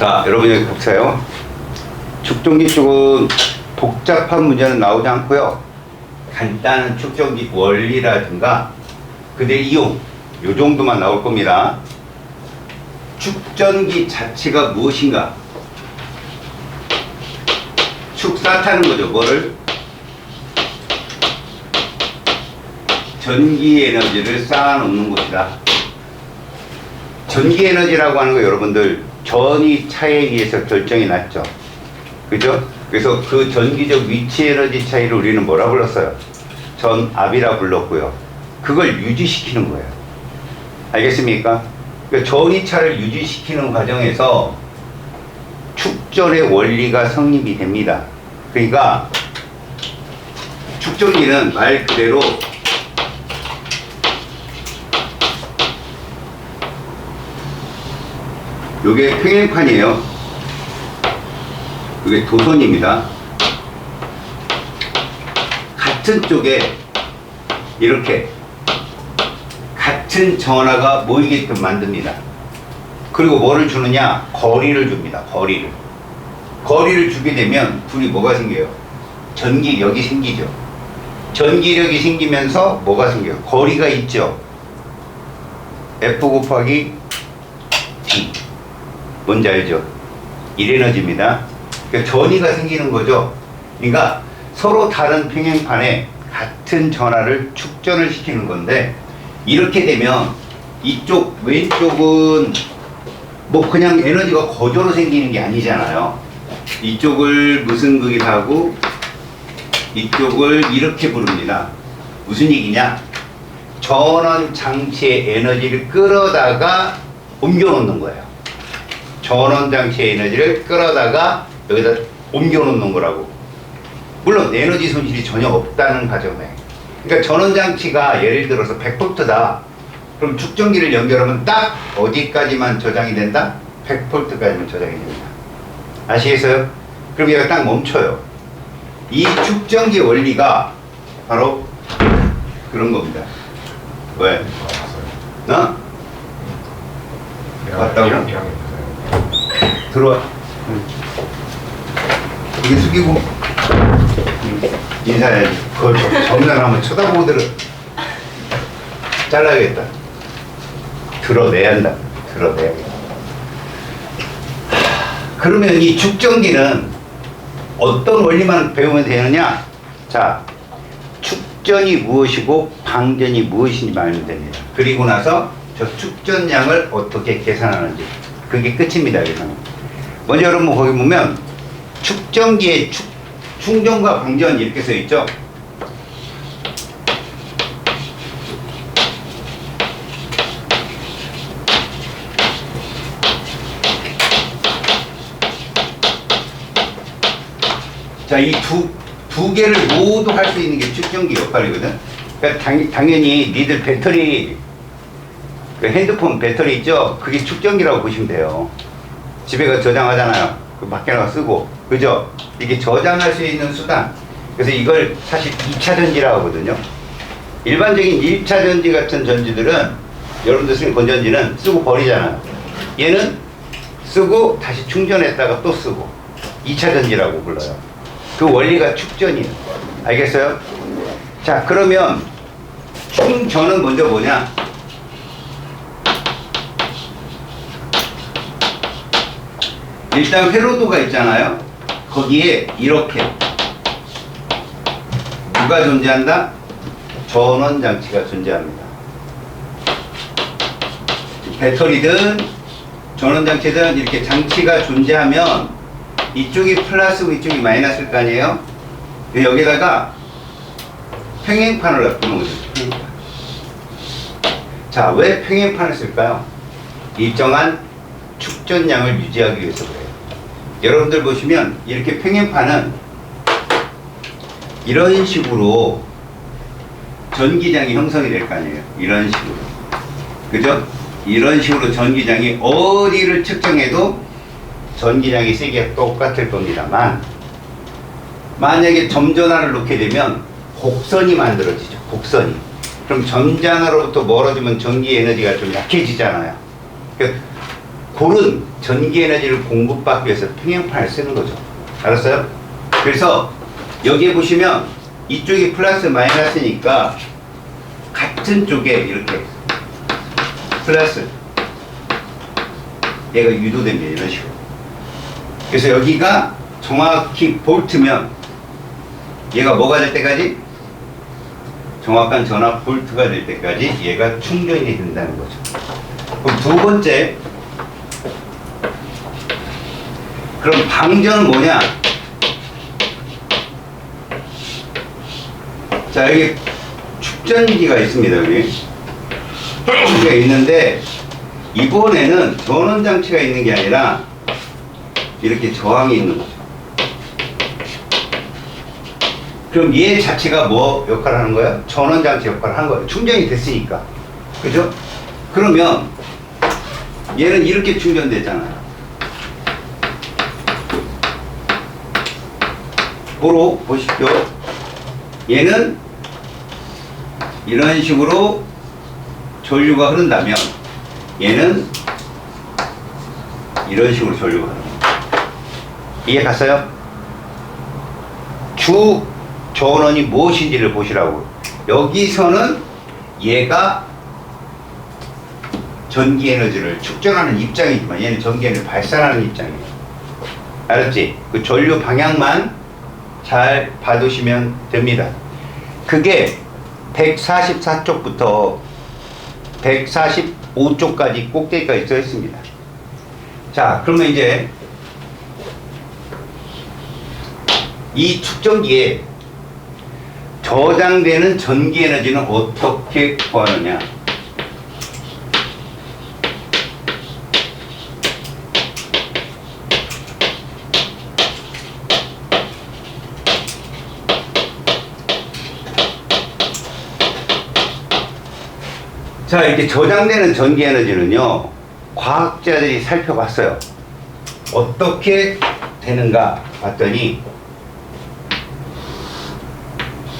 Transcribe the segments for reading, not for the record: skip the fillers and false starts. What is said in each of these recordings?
자, 여러분 여기 보세요. 축전기 쪽은 복잡한 문제는 나오지 않고요. 간단한 축전기 원리라든가 그들의 이용, 요 정도만 나올 겁니다. 축전기 자체가 무엇인가? 축사타는 거죠. 뭐를? 전기 에너지를 쌓아놓는 곳이다. 전기 에너지라고 하는 거 여러분들 전이 차에 의해서 결정이 났죠. 그죠? 그래서 그 전기적 위치 에너지 차이를 우리는 뭐라 불렀어요? 전압이라 불렀고요. 그걸 유지시키는 거예요. 알겠습니까? 그러니까 전이차를 유지시키는 과정에서 축전의 원리가 성립이 됩니다. 그러니까 축전기는 말 그대로 요게 평행판이에요. 요게 도선입니다. 같은 쪽에 이렇게 같은 전하가 모이게끔 만듭니다. 그리고 뭐를 주느냐? 거리를 줍니다. 거리를 주게 되면 둘이 뭐가 생겨요? 전기력이 생기죠. 전기력이 생기면서 뭐가 생겨요? 거리가 있죠. F 곱하기 D. 뭔지 알죠? 1에너지입니다. 그러니까 전위가 생기는 거죠. 그러니까 서로 다른 평행판에 같은 전하를 축전을 시키는 건데, 이렇게 되면 이쪽 왼쪽은 뭐 그냥 에너지가 거저로 생기는 게 아니잖아요. 이쪽을 무슨 극이라 하고 이쪽을 이렇게 부릅니다. 무슨 얘기냐? 전원 장치의 에너지를 끌어다가 옮겨 놓는 거예요. 전원 장치의 에너지를 끌어다가 여기다 옮겨 놓는 거라고. 물론 에너지 손실이 전혀 없다는 가정에. 그러니까 전원 장치가 예를 들어서 100V다. 그럼 축전기를 연결하면 딱 어디까지만 저장이 된다? 100V까지만 저장이 됩니다. 아시겠어요? 그럼 얘가 딱 멈춰요. 이 축전기 원리가 바로 그런 겁니다. 왜? 어? 왔다고? 들어와. 이게 숙이고 인사해야지. 그걸 정면 한번 쳐다보고 잘라야겠다. 드러내야 한다. 드러내야겠다. 그러면 이 축전기는 어떤 원리만 배우면 되느냐? 자, 축전이 무엇이고 방전이 무엇인지 알면 됩니다. 그리고 나서 저 축전량을 어떻게 계산하는지, 그게 끝입니다. 계산. 먼저 여러분 거기 보면 축전기의 충전과 방전 이렇게 써 있죠. 자, 이 두 개를 모두 할 수 있는 게 축전기 역할이거든. 그러니까 당연히 니들 배터리, 그 핸드폰 배터리 있죠? 그게 축전기라고 보시면 돼요. 집에 가 저장하잖아요. 그 밖에 나가 쓰고. 그죠? 이게 저장할 수 있는 수단. 그래서 이걸 사실 2차 전지라고 하거든요. 일반적인 1차 전지 같은 전지들은, 여러분들 쓰는 건전지는 쓰고 버리잖아요. 얘는 쓰고 다시 충전했다가 또 쓰고. 2차 전지라고 불러요. 그 원리가 축전이에요. 알겠어요? 자, 그러면 충전은 먼저 뭐냐? 일단 회로도가 있잖아요. 거기에 이렇게 누가 존재한다? 전원장치가 존재합니다. 배터리든 전원장치든 이렇게 장치가 존재하면 이쪽이 플러스고 이쪽이 마이너스일 거 아니에요? 여기다가 평행판을 놔두는 거죠. 평행판. 자, 왜 평행판을 쓸까요? 일정한 축전량을 유지하기 위해서 그래요. 여러분들 보시면 이렇게 평행판은 이런 식으로 전기장이 형성이 될 거 아니에요. 이런 식으로. 그죠? 이런 식으로 전기장이 어디를 측정해도 전기장이 세기가 똑같을 겁니다만, 만약에 점전화를 놓게 되면 곡선이 만들어지죠. 곡선이. 그럼 점전화로부터 멀어지면 전기 에너지가 좀 약해지잖아요. 그러니까 볼은 전기 에너지를 공급받기 위해서 평행판을 쓰는 거죠. 알았어요? 그래서 여기에 보시면 이쪽이 플러스 마이너스니까 같은 쪽에 이렇게 플러스 얘가 유도됩니다. 이런 식으로. 그래서 여기가 정확히 볼트면 얘가 뭐가 될 때까지? 정확한 전압 볼트가 될 때까지 얘가 충전이 된다는 거죠. 그럼 두 번째, 그럼 방전은 뭐냐? 자, 여기 축전기가 있습니다. 여기 축전기가 있는데 이번에는 전원 장치가 있는 게 아니라 이렇게 저항이 있는 거죠. 그럼 얘 자체가 뭐 역할을 하는 거야? 전원 장치 역할을 하는 거예요. 충전이 됐으니까. 그죠? 그러면 얘는 이렇게 충전되잖아요. 보러 보십시오. 얘는 이런 식으로 전류가 흐른다면 얘는 이런 식으로 전류가 흐릅니다. 이해 갔어요? 주 전원이 무엇인지를 보시라고. 여기서는 얘가 전기 에너지를 축전하는 입장이지만 얘는 전기 에너지를 발산하는 입장이에요. 알았지? 그 전류 방향만 잘 봐두시면 됩니다. 그게 144쪽부터 145쪽까지 꼭대기까지 써 있습니다. 자, 그러면 이제 이 축전기에 저장되는 전기 에너지는 어떻게 구하느냐? 자, 이렇게 저장되는 전기 에너지는요, 과학자들이 살펴봤어요. 어떻게 되는가 봤더니,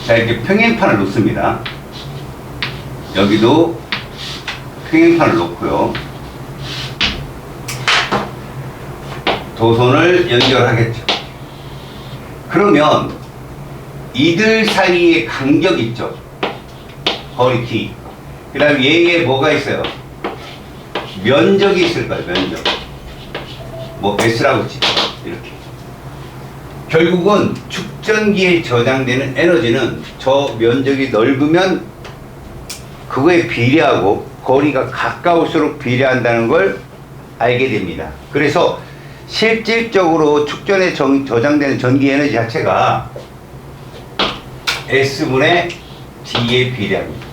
자, 이렇게 평행판을 놓습니다. 여기도 평행판을 놓고요. 도선을 연결하겠죠. 그러면 이들 사이의 간격 있죠. 거리 t. 그 다음에 얘에 뭐가 있어요? 면적이 있을 거예요. 면적. 뭐 S라고 치죠. 이렇게. 결국은 축전기에 저장되는 에너지는 저 면적이 넓으면 그거에 비례하고 거리가 가까울수록 비례한다는 걸 알게 됩니다. 그래서 실질적으로 축전에 저장되는 전기 에너지 자체가 S분의 D에 비례합니다.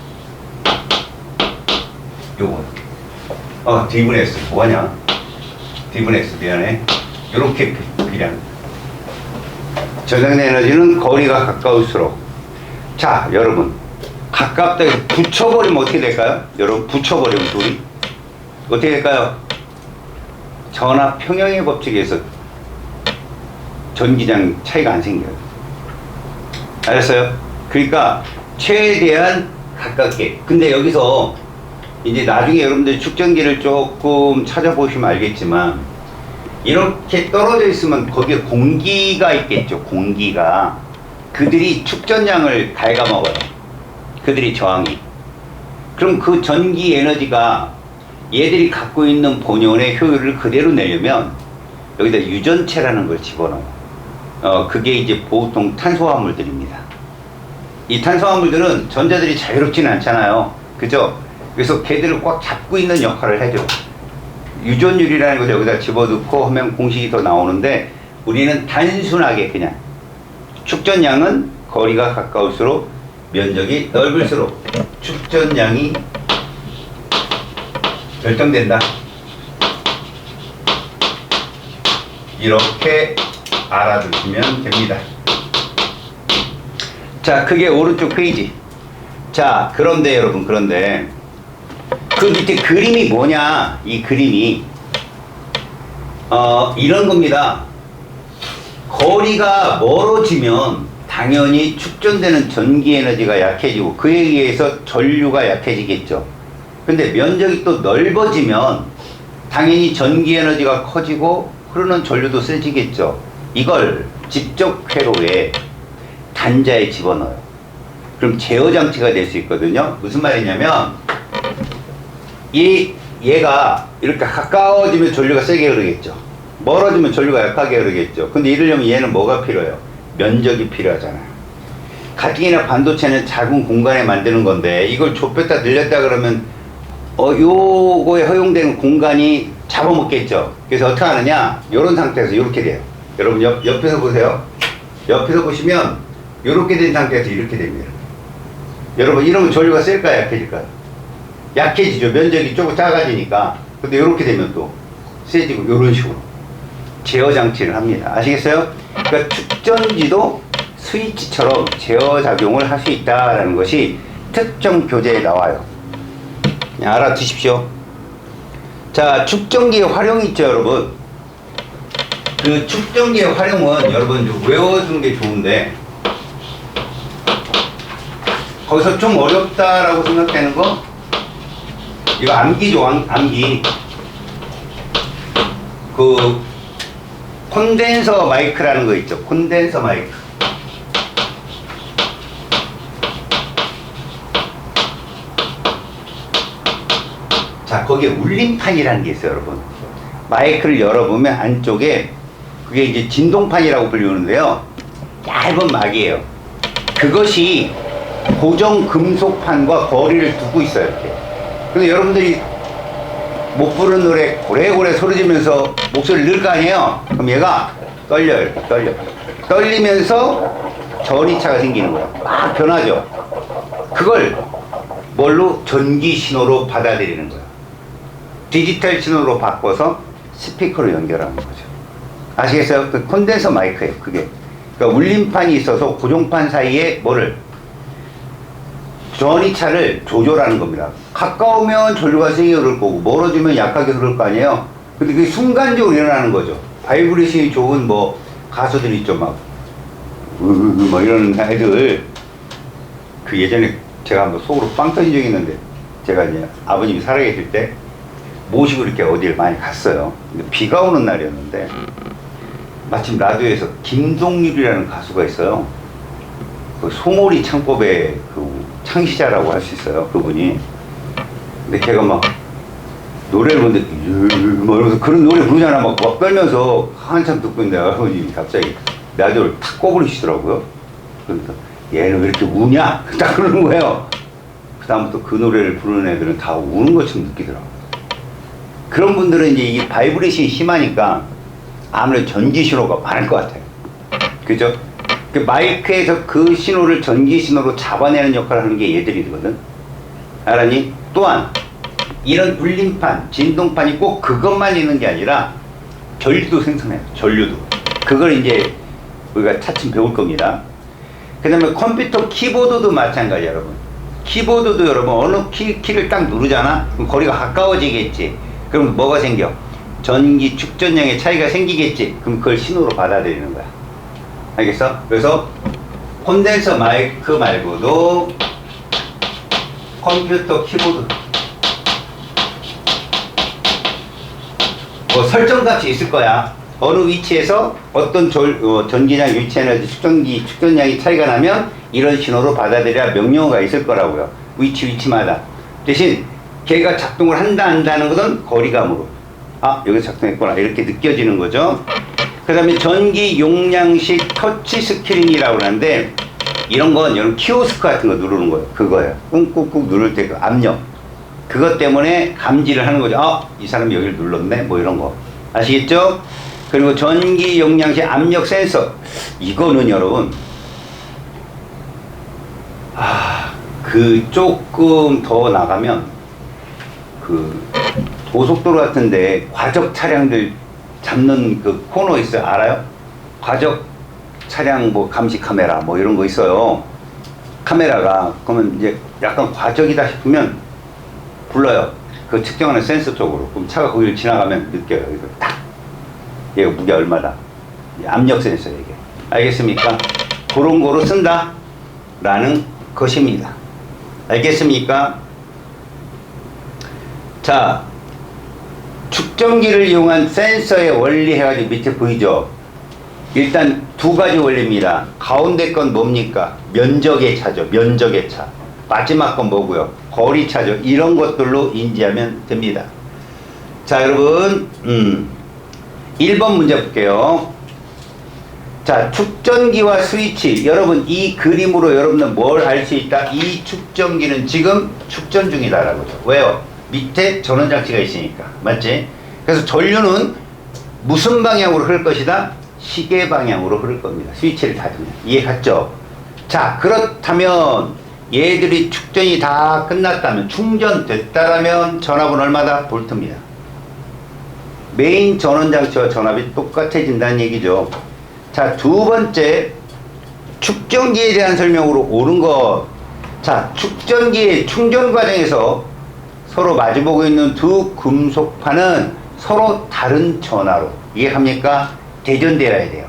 요거 D분의 S 뭐하냐? D분의 S 미안해. 요렇게 비례합니다. 저장된 에너지는 거리가 가까울수록. 자, 여러분 가깝다 붙여버리면 어떻게 될까요? 여러분 붙여버리면 둘이 어떻게 될까요? 전압 평형의 법칙에서 전기장 차이가 안 생겨요. 알았어요? 그러니까 최대한 가깝게. 근데 여기서 이제 나중에 여러분들 축전기를 조금 찾아보시면 알겠지만 이렇게 떨어져 있으면 거기에 공기가 있겠죠. 공기가. 그들이 축전량을 갉아먹어요. 그들이 저항이. 그럼 그 전기 에너지가 얘들이 갖고 있는 본연의 효율을 그대로 내려면 여기다 유전체라는 걸 집어넣어요. 그게 이제 보통 탄소화물들입니다. 이 탄소화물들은 전자들이 자유롭지는 않잖아요. 그죠? 그래서 걔들을 꽉 잡고 있는 역할을 해줘요. 유전율이라는 걸 여기다 집어넣고 하면 공식이 더 나오는데 우리는 단순하게 그냥 축전량은 거리가 가까울수록 면적이 넓을수록 축전량이 결정된다. 이렇게 알아두시면 됩니다. 자, 그게 오른쪽 페이지. 자, 그런데 여러분, 그런데 그 밑에 그림이 뭐냐? 이 그림이 이런 겁니다. 거리가 멀어지면 당연히 축전되는 전기 에너지가 약해지고 그에 의해서 전류가 약해지겠죠. 근데 면적이 또 넓어지면 당연히 전기 에너지가 커지고 흐르는 전류도 세지겠죠. 이걸 직접 회로에 단자에 집어넣어요. 그럼 제어 장치가 될 수 있거든요. 무슨 말이냐면 얘가 이렇게 가까워지면 전류가 세게 흐르겠죠. 멀어지면 전류가 약하게 흐르겠죠. 근데 이러려면 얘는 뭐가 필요해요? 면적이 필요하잖아요. 가뜩이나 반도체는 작은 공간에 만드는 건데 이걸 좁혔다 늘렸다 그러면 요거에 허용되는 공간이 잡아먹겠죠. 그래서 어떻게 하느냐, 요런 상태에서 이렇게 돼요. 여러분 옆에서 보세요. 옆에서 보시면 이렇게 된 상태에서 이렇게 됩니다. 여러분 이러면 전류가 셀까요, 약해질까요? 약해지죠. 면적이 조금 작아지니까. 근데 이렇게 되면 또 세지고, 이런 식으로 제어 장치를 합니다. 아시겠어요? 그러니까 축전지도 스위치처럼 제어 작용을 할 수 있다라는 것이 특정 교재에 나와요. 그냥 알아두십시오. 자, 축전기의 활용이 있죠, 여러분. 그 축전기의 활용은 여러분 좀 외워두는 게 좋은데, 거기서 좀 어렵다라고 생각되는 거, 이거 암기죠, 암기. 그 콘덴서 마이크라는 거 있죠. 콘덴서 마이크. 자, 거기에 울림판이라는 게 있어요, 여러분. 마이크를 열어보면 안쪽에 그게 이제 진동판이라고 불리는데요. 얇은 막이에요. 그것이 고정 금속판과 거리를 두고 있어요, 이렇게. 근데 여러분들이 못 부르는 노래 고래고래 소리 지면서 목소리를 넣을 거 아니에요? 그럼 얘가 떨려요, 이렇게 떨려. 떨리면서 전이차가 생기는 거예요. 막 변하죠. 그걸 뭘로? 전기 신호로 받아들이는 거예요. 디지털 신호로 바꿔서 스피커로 연결하는 거죠. 아시겠어요? 그 콘덴서 마이크예요, 그게. 그러니까 울림판이 있어서 고정판 사이에 뭐를? 전이차를 조절하는 겁니다. 가까우면 전류가 세게 흐를 거고 멀어지면 약하게 흐를 거 아니에요. 근데 그게 순간적으로 일어나는 거죠. 바이브레이션이 좋은 뭐 가수들 있죠, 막 이러는 애들. 그 예전에 제가 한번 속으로 빵 터진 적이 있는데, 제가 이제 아버님이 살아계실 때 모시고 이렇게 어디를 많이 갔어요. 근데 비가 오는 날이었는데 마침 라디오에서 김동률이라는 가수가 있어요. 그 소몰이 창법의 그 창시자라고 할 수 있어요, 그분이. 근데 걔가 막 노래를 부르는데 이러면서 그런 노래 부르잖아. 막 떨면서 한참 듣고 있는데 아버님이 갑자기 라디오를 탁 꺼버리시더라고요. 그러니까 얘는 왜 이렇게 우냐? 딱 그러는 거예요. 그다음부터 그 노래를 부르는 애들은 다 우는 것처럼 느끼더라고요. 그런 분들은 이제 이 바이브레이션이 심하니까 아무래도 전기 신호가 많을 것 같아요. 그죠? 그 마이크에서 그 신호를 전기 신호로 잡아내는 역할을 하는 게 얘들이거든. 알았니? 또한 이런 울림판, 진동판이 꼭 그것만 있는 게 아니라 전류도 생성해요. 전류도. 그걸 이제 우리가 차츰 배울 겁니다. 그 다음에 컴퓨터 키보드도 마찬가지야, 여러분. 키보드도 여러분 어느 키를 딱 누르잖아? 그럼 거리가 가까워지겠지. 그럼 뭐가 생겨? 전기 축전량의 차이가 생기겠지. 그럼 그걸 신호로 받아들이는 거야. 알겠어? 그래서 콘덴서 마이크 말고도 컴퓨터 키보드 뭐 설정값이 있을 거야. 어느 위치에서 어떤 전기량, 유치에너지, 축전량이 차이가 나면 이런 신호로 받아들여야 명령어가 있을 거라고요. 위치마다. 대신 걔가 작동을 한다 안 한다는 것은 거리감으로, 아 여기서 작동했구나 이렇게 느껴지는 거죠. 그 다음에 전기 용량식 터치 스크린이라고 하는데, 이런 건 여러분 키오스크 같은 거 누르는 거예요. 그거예요. 꾹꾹꾹 누를 때 그 압력, 그것 때문에 감지를 하는 거죠. 아, 이 사람이 여기를 눌렀네, 뭐 이런 거 아시겠죠? 그리고 전기 용량식 압력 센서, 이거는 여러분 그 조금 더 나가면 그 고속도로 같은데 과적 차량들 잡는 그 코너 있어요. 알아요? 과적 차량 뭐 감시 카메라 뭐 이런 거 있어요. 카메라가 그러면 이제 약간 과적이다 싶으면 불러요. 그 측정하는 센서 쪽으로. 그럼 차가 거기를 지나가면 느껴요. 이거 딱. 얘가 무게 얼마다. 압력 센서 이게. 알겠습니까? 그런 거로 쓴다 라는 것입니다. 알겠습니까? 자, 축전기를 이용한 센서의 원리 해가지고 밑에 보이죠? 일단 두 가지 원리입니다. 가운데 건 뭡니까? 면적의 차죠. 면적의 차. 마지막 건 뭐고요? 거리 차죠. 이런 것들로 인지하면 됩니다. 자, 여러분 1번 문제 볼게요. 자, 축전기와 스위치. 여러분 이 그림으로 여러분은 뭘 알 수 있다? 이 축전기는 지금 축전 중이다라고 죠. 왜요? 밑에 전원장치가 있으니까. 맞지? 그래서 전류는 무슨 방향으로 흐를 것이다? 시계 방향으로 흐를 겁니다. 스위치를 닫으면. 이해 갔죠? 자, 그렇다면 얘들이 축전이 다 끝났다면, 충전됐다라면 전압은 얼마다? 볼트입니다. 메인 전원장치와 전압이 똑같아진다는 얘기죠. 자, 두 번째, 축전기에 대한 설명으로 옳은 것. 자, 축전기의 충전 과정에서 서로 마주보고 있는 두 금속판은 서로 다른 전화로, 이해합니까? 대전되어야 돼요.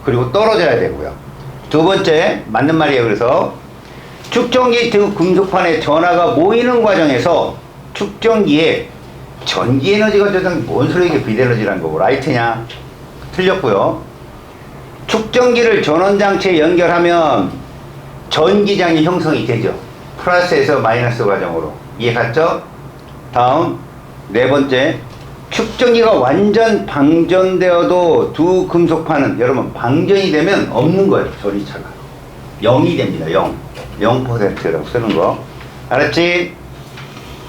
그리고 떨어져야 되고요. 두 번째, 맞는 말이에요. 그래서 축전기 두 금속판의 전화가 모이는 과정에서 축전기에 전기 에너지가 저장, 뭔 소리야? 이게 비대너지라는 거고, 라이트냐? 틀렸고요. 축전기를 전원장치에 연결하면 전기장이 형성이 되죠. 플러스에서 마이너스 과정으로. 이해 갔죠? 다음 네 번째, 축전기가 완전 방전되어도 두 금속판은 여러분 방전이 되면 없는 거예요. 전위차가 0이 됩니다. 0%라고 쓰는 거 알았지?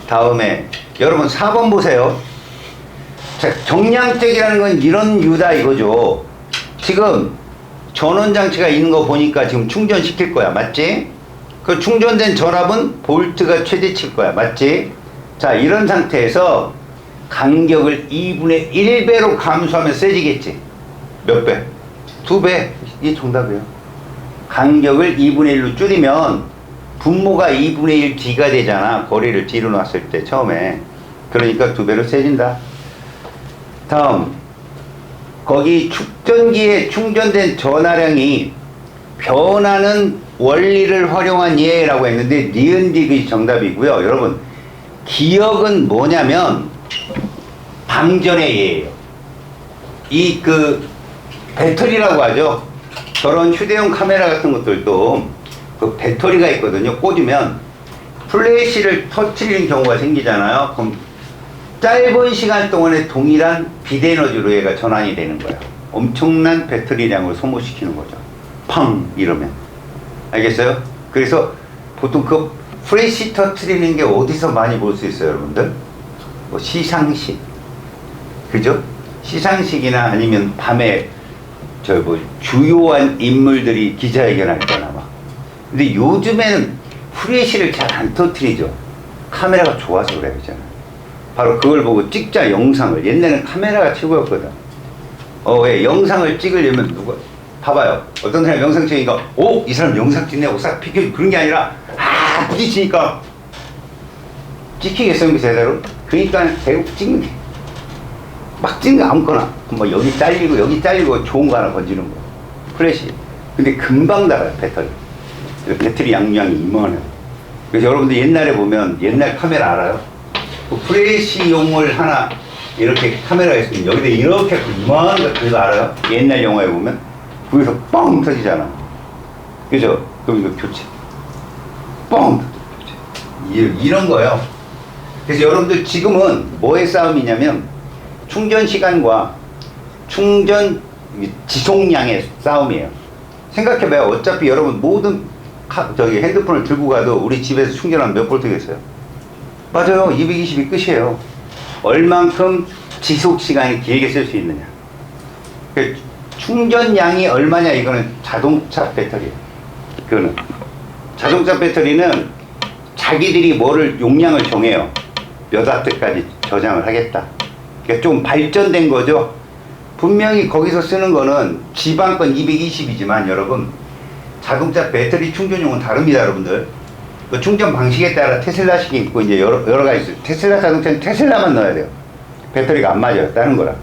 다음에 여러분 4번 보세요. 자, 정량적이라는 건 이런 유다 이거죠. 지금 전원장치가 있는 거 보니까 지금 충전시킬 거야. 맞지? 그 충전된 전압은 볼트가 최대치일 거야. 맞지? 자, 이런 상태에서 간격을 2분의 1배로 감소하면 세지겠지. 몇 배? 2배. 이게 정답이에요. 간격을 2분의 1로 줄이면 분모가 2분의 1 D가 되잖아. 거리를 D로 놨을 때 처음에. 그러니까 2배로 세진다. 다음, 거기 축전기에 충전된 전하량이 변하는 원리를 활용한 예라고 했는데 니은디가 정답이고요. 여러분 기억은 뭐냐면 방전의 예예요. 이 배터리라고 하죠. 저런 휴대용 카메라 같은 것들도 그 배터리가 있거든요. 꽂으면 플래시를 터트리는 경우가 생기잖아요. 그럼 짧은 시간 동안에 동일한 비대에너지로 얘가 전환이 되는 거예요. 엄청난 배터리량을 소모시키는 거죠. 팡! 이러면. 알겠어요? 그래서 보통 그 플래시 터트리는 게 어디서 많이 볼 수 있어요, 여러분들? 뭐 시상식. 그죠? 시상식이나 아니면 밤에 주요한 인물들이 기자회견할 때나 막. 근데 요즘에는 플래시를 잘 안 터트리죠. 카메라가 좋아서 그래요, 그잖아요. 바로 그걸 보고 찍자, 영상을. 옛날에는 카메라가 최고였거든. 왜? 영상을 찍으려면 봐봐요. 어떤 사람이 영상 찍으니까, 이 사람 영상 찍냐고 싹 비켜주고 그런 게 아니라, 부딪히니까, 찍히겠어요, 제대로? 그러니까 대국 찍는 게. 막 찍는 거 아무거나. 뭐 여기 잘리고 좋은 거 하나 건지는 거. 플래시. 근데 금방 나가요, 배터리. 배터리 양량이 이만해요. 그래서 여러분들 옛날에 보면, 옛날 카메라 알아요? 그 플래시용을 하나 이렇게 카메라가 있으면 여기다 이렇게 이만한 거 그거 알아요? 옛날 영화에 보면 거기서 뻥 터지잖아. 그죠? 그럼 이거 교체. 뻥 교체. 이런 거예요. 그래서 여러분들 지금은 뭐의 싸움이냐면 충전 시간과 충전 지속량의 싸움이에요. 생각해봐요. 어차피 여러분 모든 핸드폰을 들고 가도 우리 집에서 충전하면 몇 볼트겠어요? 맞아요. 220이 끝이에요. 얼만큼 지속시간이 길게 쓸 수 있느냐. 충전량이 얼마냐, 이거는 자동차 배터리예요. 그거는. 자동차 배터리는 자기들이 용량을 정해요. 몇 와트까지 저장을 하겠다. 그러니까 좀 발전된 거죠. 분명히 거기서 쓰는 거는 지방건 220이지만 여러분, 자동차 배터리 충전용은 다릅니다, 여러분들. 그 충전 방식에 따라 테슬라식이 있고 이제 여러 가지 있어요. 테슬라 자동차는 테슬라만 넣어야 돼요. 배터리가 안 맞아요. 다른 거랑.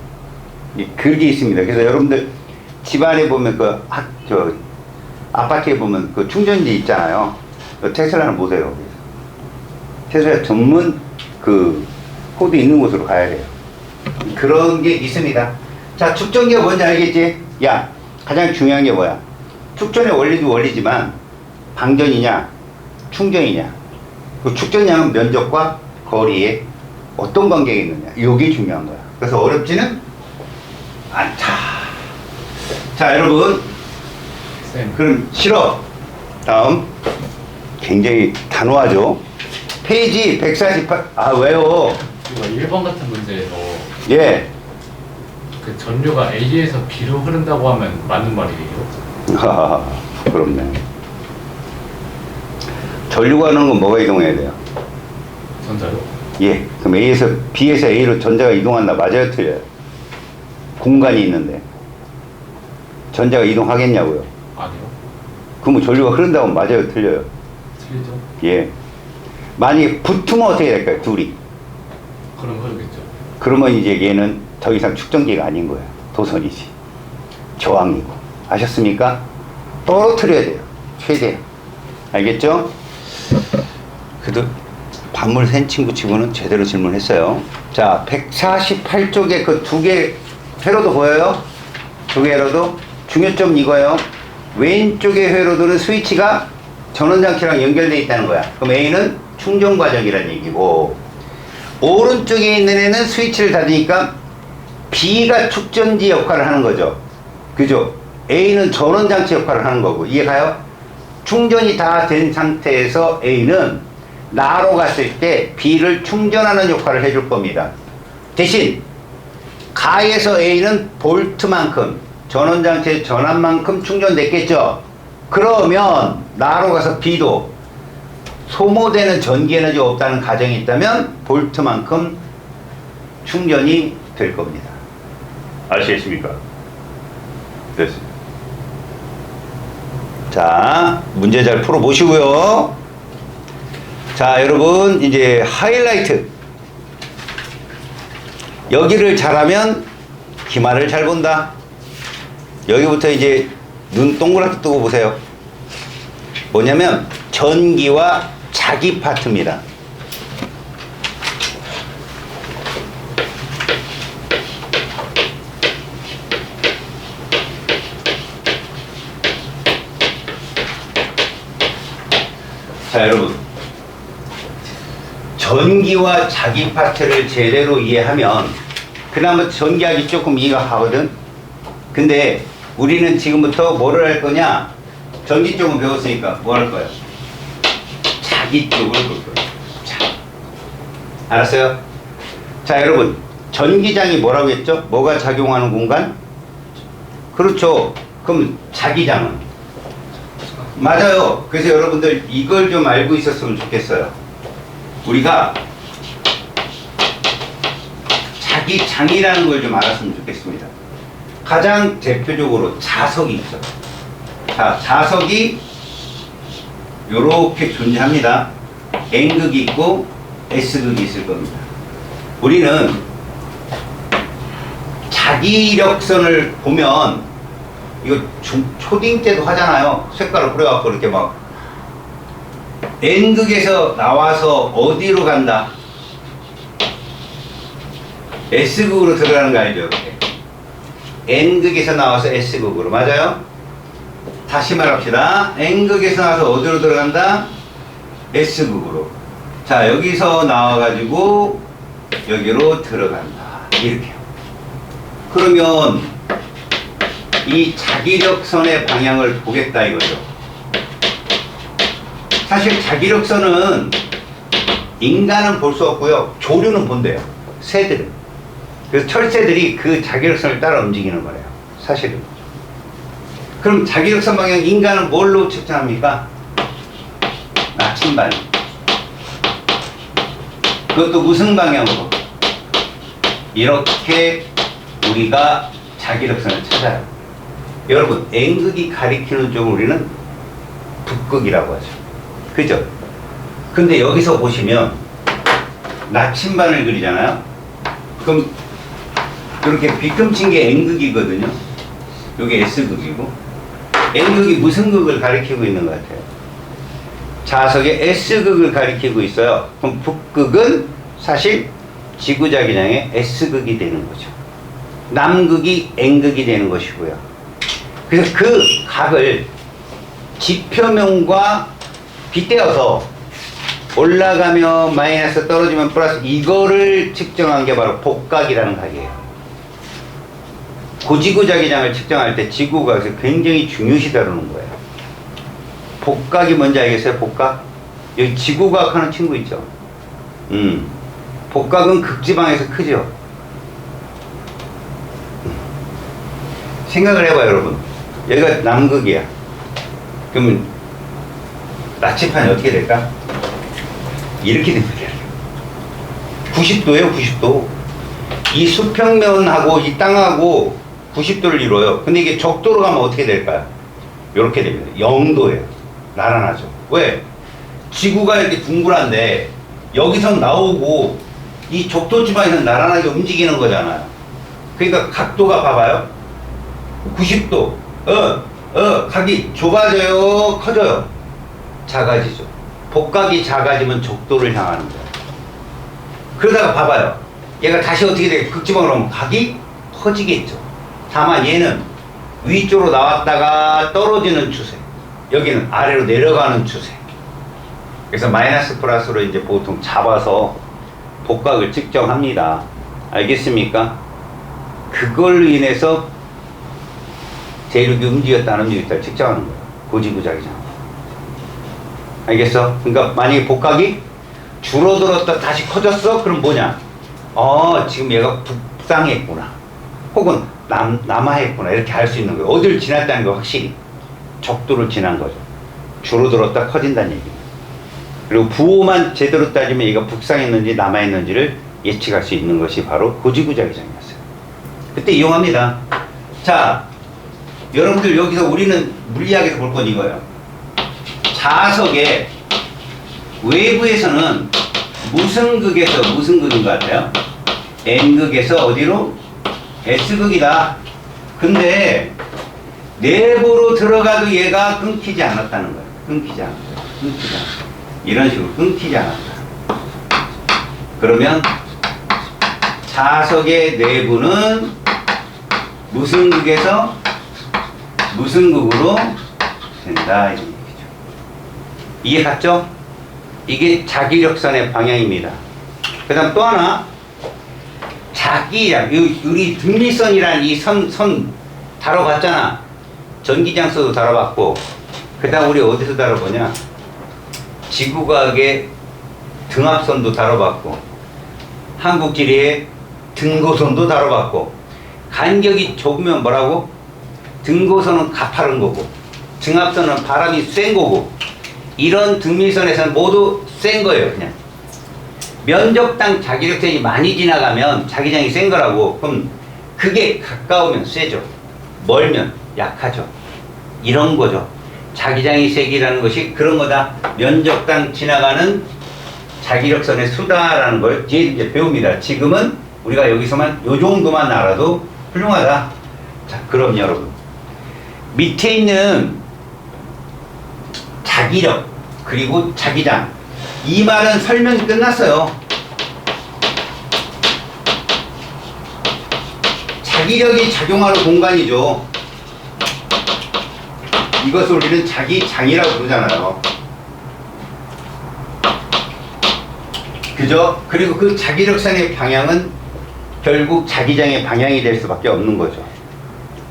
그게 있습니다. 그래서 여러분들 집안에 보면 아파트에 보면 그 충전지 있잖아요. 테슬라는 보세요. 테슬라 전문 그 코드 있는 곳으로 가야 돼요. 그런 게 있습니다. 자, 축전기가 뭔지 알겠지? 야, 가장 중요한 게 뭐야? 축전의 원리도 원리지만 방전이냐 충전이냐, 그 축전량은 면적과 거리에 어떤 관계가 있느냐, 이게 중요한 거야. 그래서 어렵지는 않다. 자, 여러분, 그럼 실어 다음. 굉장히 단호하죠. 페이지 148. 아, 왜요? 이거 1번 같은 문제에서 예. 그 전류가 A에서 B로 흐른다고 하면 맞는 말이에요? 하하하, 부럽네. 전류가 하는 건 뭐가 이동해야 돼요? 전자로? 예. 그럼 B에서 A로 전자가 이동한다. 맞아요, 틀려요? 공간이 있는데 전자가 이동하겠냐고요? 아니요. 그럼 전류가 흐른다고 하면 맞아요, 틀려요? 틀리죠? 예. 만약에 붙으면 어떻게 될까요? 둘이. 그럼 흐르겠죠. 그러면 이제 얘는 더 이상 축전기가 아닌 거야. 도선이지. 저항이고. 아셨습니까? 떨어뜨려야 돼요. 최대한. 알겠죠? 그래도 반물 센 친구 치고는 제대로 질문했어요. 자, 148쪽에 그 두 개 회로도 보여요? 두 개 회로도? 중요점 이거예요. 왼쪽의 회로도는 스위치가 전원장치랑 연결되어 있다는 거야. 그럼 A는 충전 과정이라는 얘기고, 오른쪽에 있는 애는 스위치를 닫으니까 B가 축전지 역할을 하는 거죠. 그죠? A는 전원장치 역할을 하는 거고. 이해가요? 충전이 다 된 상태에서 A는 나로 갔을 때 B를 충전하는 역할을 해줄 겁니다. 대신 가에서 A는 볼트만큼, 전원장치의 전압만큼 충전됐겠죠. 그러면 나로 가서 B도 소모되는 전기 에너지가 없다는 가정이 있다면 볼트만큼 충전이 될 겁니다. 아시겠습니까? 됐습니다. 자, 문제 잘 풀어보시고요. 자, 여러분, 이제 하이라이트. 여기를 잘하면 기말을 잘 본다. 여기부터 이제 눈 동그랗게 뜨고 보세요. 뭐냐면 전기와 자기 파트입니다. 자, 여러분, 전기와 자기 파트를 제대로 이해하면 그나마 전기하기 조금 이해가 가거든. 근데 우리는 지금부터 뭐를 할 거냐? 전기 쪽은 배웠으니까 뭐 할 거야? 자기 쪽을 볼 거야. 자, 알았어요? 자, 여러분, 전기장이 뭐라고 했죠? 뭐가 작용하는 공간? 그렇죠. 그럼 자기장은? 맞아요. 그래서 여러분들 이걸 좀 알고 있었으면 좋겠어요. 우리가 자기장이라는 걸 좀 알았으면 좋겠습니다. 가장 대표적으로 자석이 있어. 자, 자석이 요렇게 존재합니다. N극이 있고 S극이 있을 겁니다. 우리는 자기력선을 보면 이거 초딩 때도 하잖아요. 색깔을 뿌려갖고 이렇게 막 N극에서 나와서 어디로 간다? S극으로 들어가는 거 알죠? N극에서 나와서 S극으로. 맞아요? 다시 말합시다. N극에서 나와서 어디로 들어간다? S극으로. 자, 여기서 나와가지고 여기로 들어간다. 이렇게. 그러면 이 자기력선의 방향을 보겠다 이거죠. 사실 자기력선은 인간은 볼 수 없고요. 조류는 본대요. 새들은. 그래서 철새들이 그 자기력선을 따라 움직이는 거래요. 사실은. 그럼 자기력선 방향 인간은 뭘로 측정합니까? 나침반. 그것도 무슨 방향으로? 이렇게 우리가 자기력선을 찾아요. 여러분, N극이 가리키는 쪽을 우리는 북극이라고 하죠. 그죠? 근데 여기서 보시면 나침반을 그리잖아요. 그럼 이렇게 비금친 게 N극이거든요. 여기 S극이고, N극이 무슨 극을 가리키고 있는 것 같아요? 자석의 S극을 가리키고 있어요. 그럼 북극은 사실 지구자기장의 S극이 되는 거죠. 남극이 N극이 되는 것이고요. 그래서 그 각을 지표면과 빗대어서 올라가면 마이너스, 떨어지면 플러스, 이거를 측정한 게 바로 복각이라는 각이에요. 고지구자기장을 측정할 때 지구가 굉장히 중요시 다루는 거예요. 복각이 뭔지 알겠어요? 복각? 여기 지구과학 하는 친구 있죠? 복각은 극지방에서 크죠? 생각을 해봐요, 여러분. 여기가 남극이야. 그러면 나치판이 어떻게 될까? 이렇게 됩니다. 90도예요, 90도. 이 수평면하고 이 땅하고 90도를 이뤄요. 근데 이게 적도로 가면 어떻게 될까요? 이렇게 됩니다. 0도예요. 나란하죠. 왜? 지구가 이렇게 둥글한데 여기서 나오고 이 적도 지방에서 나란하게 움직이는 거잖아요. 그러니까 각도가 봐봐요. 90도. 각이 좁아져요, 커져요? 작아지죠. 복각이 작아지면 적도를 향하는 거예요. 그러다가 봐봐요. 얘가 다시 어떻게 돼? 극지방으로 오면 각이 커지겠죠. 다만 얘는 위쪽으로 나왔다가 떨어지는 추세. 여기는 아래로 내려가는 추세. 그래서 마이너스 플러스로 이제 보통 잡아서 복각을 측정합니다. 알겠습니까? 그걸로 인해서 대륙이 움직였다 안 움직였다를 측정하는 거예요. 고지구자기장. 알겠어? 그러니까 만약에 복각이 줄어들었다 다시 커졌어? 그럼 뭐냐? 지금 얘가 북상했구나. 혹은 남하했구나. 이렇게 알 수 있는 거예요. 어디를 지났다는 거 확실히. 적도를 지난 거죠. 줄어들었다 커진다는 얘기입니다. 그리고 부호만 제대로 따지면 얘가 북상했는지 남하했는지를 예측할 수 있는 것이 바로 고지구자기장이었어요. 그때 이용합니다. 자, 여러분들 여기서 우리는 물리학에서 볼 건 이거예요. 자석의 외부에서는 무슨 극에서 무슨 극인 것 같아요? N극에서 어디로? S극이다. 근데 내부로 들어가도 얘가 끊기지 않았다는 거예요. 끊기지 않았다. 끊기지 않았다. 이런 식으로 끊기지 않았다. 그러면 자석의 내부는 무슨 극에서 무슨 극으로 된다. 이런 얘기죠. 이해 갔죠? 이게 자기력선의 방향입니다. 그 다음 또 하나, 자기력, 우리 등리선이라는 이 선 다뤄봤잖아. 전기장소도 다뤄봤고, 그 다음 우리 어디서 다뤄보냐? 지구과학의 등압선도 다뤄봤고, 한국지리의 등고선도 다뤄봤고, 간격이 좁으면 뭐라고? 등고선은 가파른 거고, 등압선은 바람이 센 거고, 이런 등밀선에서는 모두 센 거예요, 그냥. 면적당 자기력선이 많이 지나가면 자기장이 센 거라고. 그럼 그게 가까우면 세죠. 멀면 약하죠. 이런 거죠. 자기장이 세기라는 것이 그런 거다. 면적당 지나가는 자기력선의 수다라는 걸 뒤에 이제 배웁니다. 지금은 우리가 여기서만 요 정도만 알아도 훌륭하다. 자, 그럼 여러분. 밑에 있는 자기력 그리고 자기장, 이 말은 설명이 끝났어요. 자기력이 작용하는 공간이죠. 이것을 우리는 자기장이라고 부르잖아요. 그죠? 그리고 그 자기력선의 방향은 결국 자기장의 방향이 될 수밖에 없는 거죠.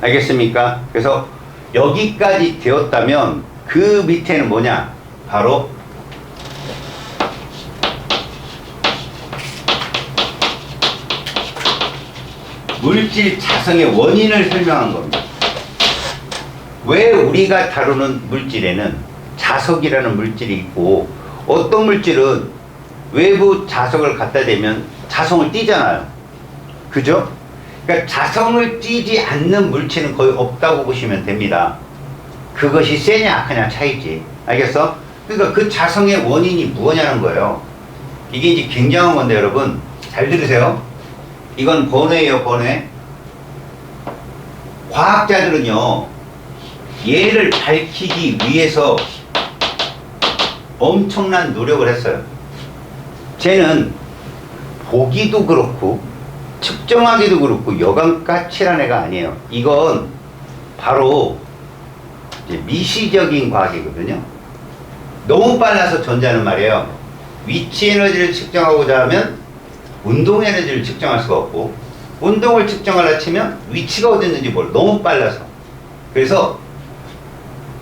알겠습니까? 그래서 여기까지 되었다면 그 밑에는 뭐냐? 바로 물질 자성의 원인을 설명한 겁니다. 왜 우리가 다루는 물질에는 자석이라는 물질이 있고, 어떤 물질은 외부 자석을 갖다 대면 자성을 띠잖아요. 그죠? 그러니까 자성을 띠지 않는 물질은 거의 없다고 보시면 됩니다. 그것이 세냐 약하냐 차이지. 알겠어? 그러니까 그 자성의 원인이 무엇냐는 거예요. 이게 이제 굉장한 건데 여러분 잘 들으세요. 이건 번외예요, 번외. 과학자들은요, 얘를 밝히기 위해서 엄청난 노력을 했어요. 쟤는 보기도 그렇고 측정하기도 그렇고 여간까칠한 애가 아니에요. 이건 바로 이제 미시적인 과학이거든요. 너무 빨라서 전자는 말이에요. 위치 에너지를 측정하고자 하면 운동 에너지를 측정할 수가 없고, 운동을 측정하려 치면 위치가 어디 있는지 몰라. 너무 빨라서. 그래서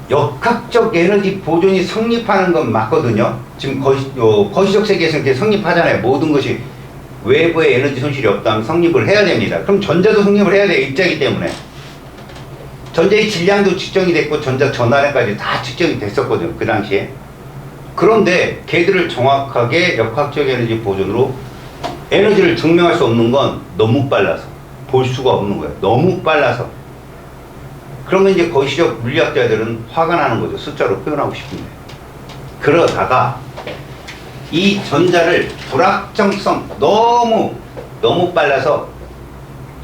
역학적 에너지 보존이 성립하는 건 맞거든요. 지금 거시적 세계에서 이렇게 성립하잖아요. 모든 것이 외부의 에너지 손실이 없다면 성립을 해야 됩니다. 그럼 전자도 성립을 해야 돼요. 입자이기 때문에. 전자의 질량도 측정이 됐고 전자 전하량까지 다 측정이 됐었거든요. 그 당시에. 그런데 걔들을 정확하게 역학적 에너지 보존으로 에너지를 증명할 수 없는 건 너무 빨라서. 볼 수가 없는 거예요. 너무 빨라서. 그러면 이제 거시적 물리학자들은 화가 나는 거죠. 숫자로 표현하고 싶은데. 그러다가 이 전자를 불확정성 너무 빨라서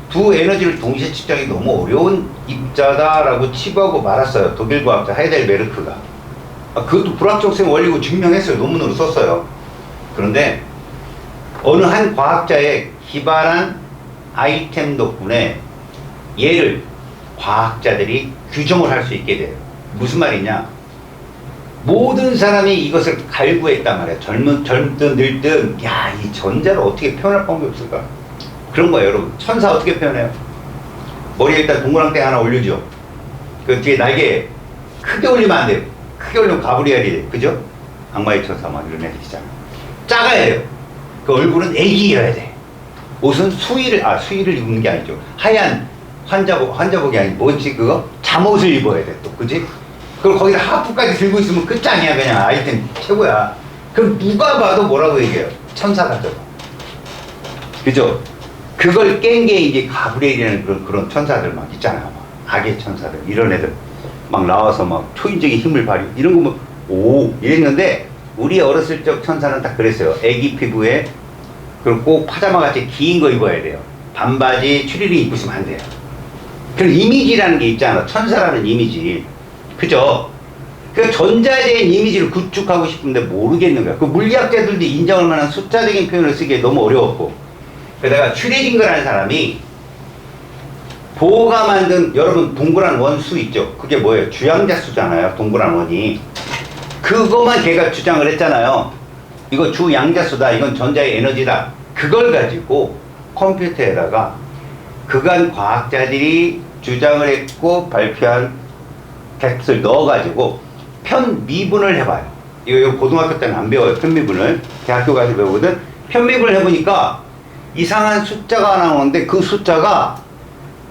두 에너지를 동시에 측정이 너무 어려운 입자다라고 치부하고 말았어요. 독일 과학자 하이델베르크가. 그것도 불확정성 원리고 증명했어요. 논문으로 썼어요. 그런데 어느 한 과학자의 기발한 아이템 덕분에 얘를 과학자들이 규정을 할 수 있게 돼요. 무슨 말이냐? 모든 사람이 이것을 갈구했단 말이야. 젊든 늙든, 야, 이 전자를 어떻게 표현할 방법이 없을까? 그런 거예요, 여러분. 천사 어떻게 표현해요? 머리에 일단 동그랑땡 하나 올려줘. 그 뒤에 날개 크게 올리면 안 돼요. 크게 올리면 가브리엘이 돼. 그죠? 악마의 천사 막 이런 애들이잖아. 작아야 돼요. 그 얼굴은 애기여야 돼. 옷은 수의를 입는 게 아니죠. 하얀 환자복이 아니고 뭐지 그거? 잠옷을 입어야 돼 또. 그지? 그걸 거기다 하프까지 들고 있으면 끝장이야. 그냥 아이템 최고야. 그럼 누가 봐도 뭐라고 얘기해요? 천사 같죠. 그죠? 그걸 깬 게 이제 가브리엘이라는 그런 천사들 막 있잖아요. 막 악의 천사들 이런 애들 막 나와서 막 초인적인 힘을 발휘 이런 거 뭐 이랬는데 우리 어렸을 적 천사는 딱 그랬어요. 애기 피부에 그리고 꼭 파자마 같이 긴 거 입어야 돼요. 반바지 추리닝 입으시면 안 돼요. 그런 이미지라는 게 있잖아. 천사라는 이미지. 그죠? 그 전자에 대한 이미지를 구축하고 싶은데 모르겠는 거야. 그 물리학자들도 인정할 만한 숫자적인 표현을 쓰기에 너무 어려웠고. 그러다가 슈레딩거라는 사람이 보호가 만든 여러분 동그란 원수 있죠? 그게 뭐예요? 주양자수잖아요. 동그란 원이. 그것만 걔가 주장을 했잖아요. 이거 주양자수다. 이건 전자의 에너지다. 그걸 가지고 컴퓨터에다가 그간 과학자들이 주장을 했고 발표한 텍스트를 넣어가지고 편미분을 해봐요. 이거 고등학교 때는 안 배워요. 편미분을. 대학교 가서 배우거든. 편미분을 해보니까 이상한 숫자가 나오는데 그 숫자가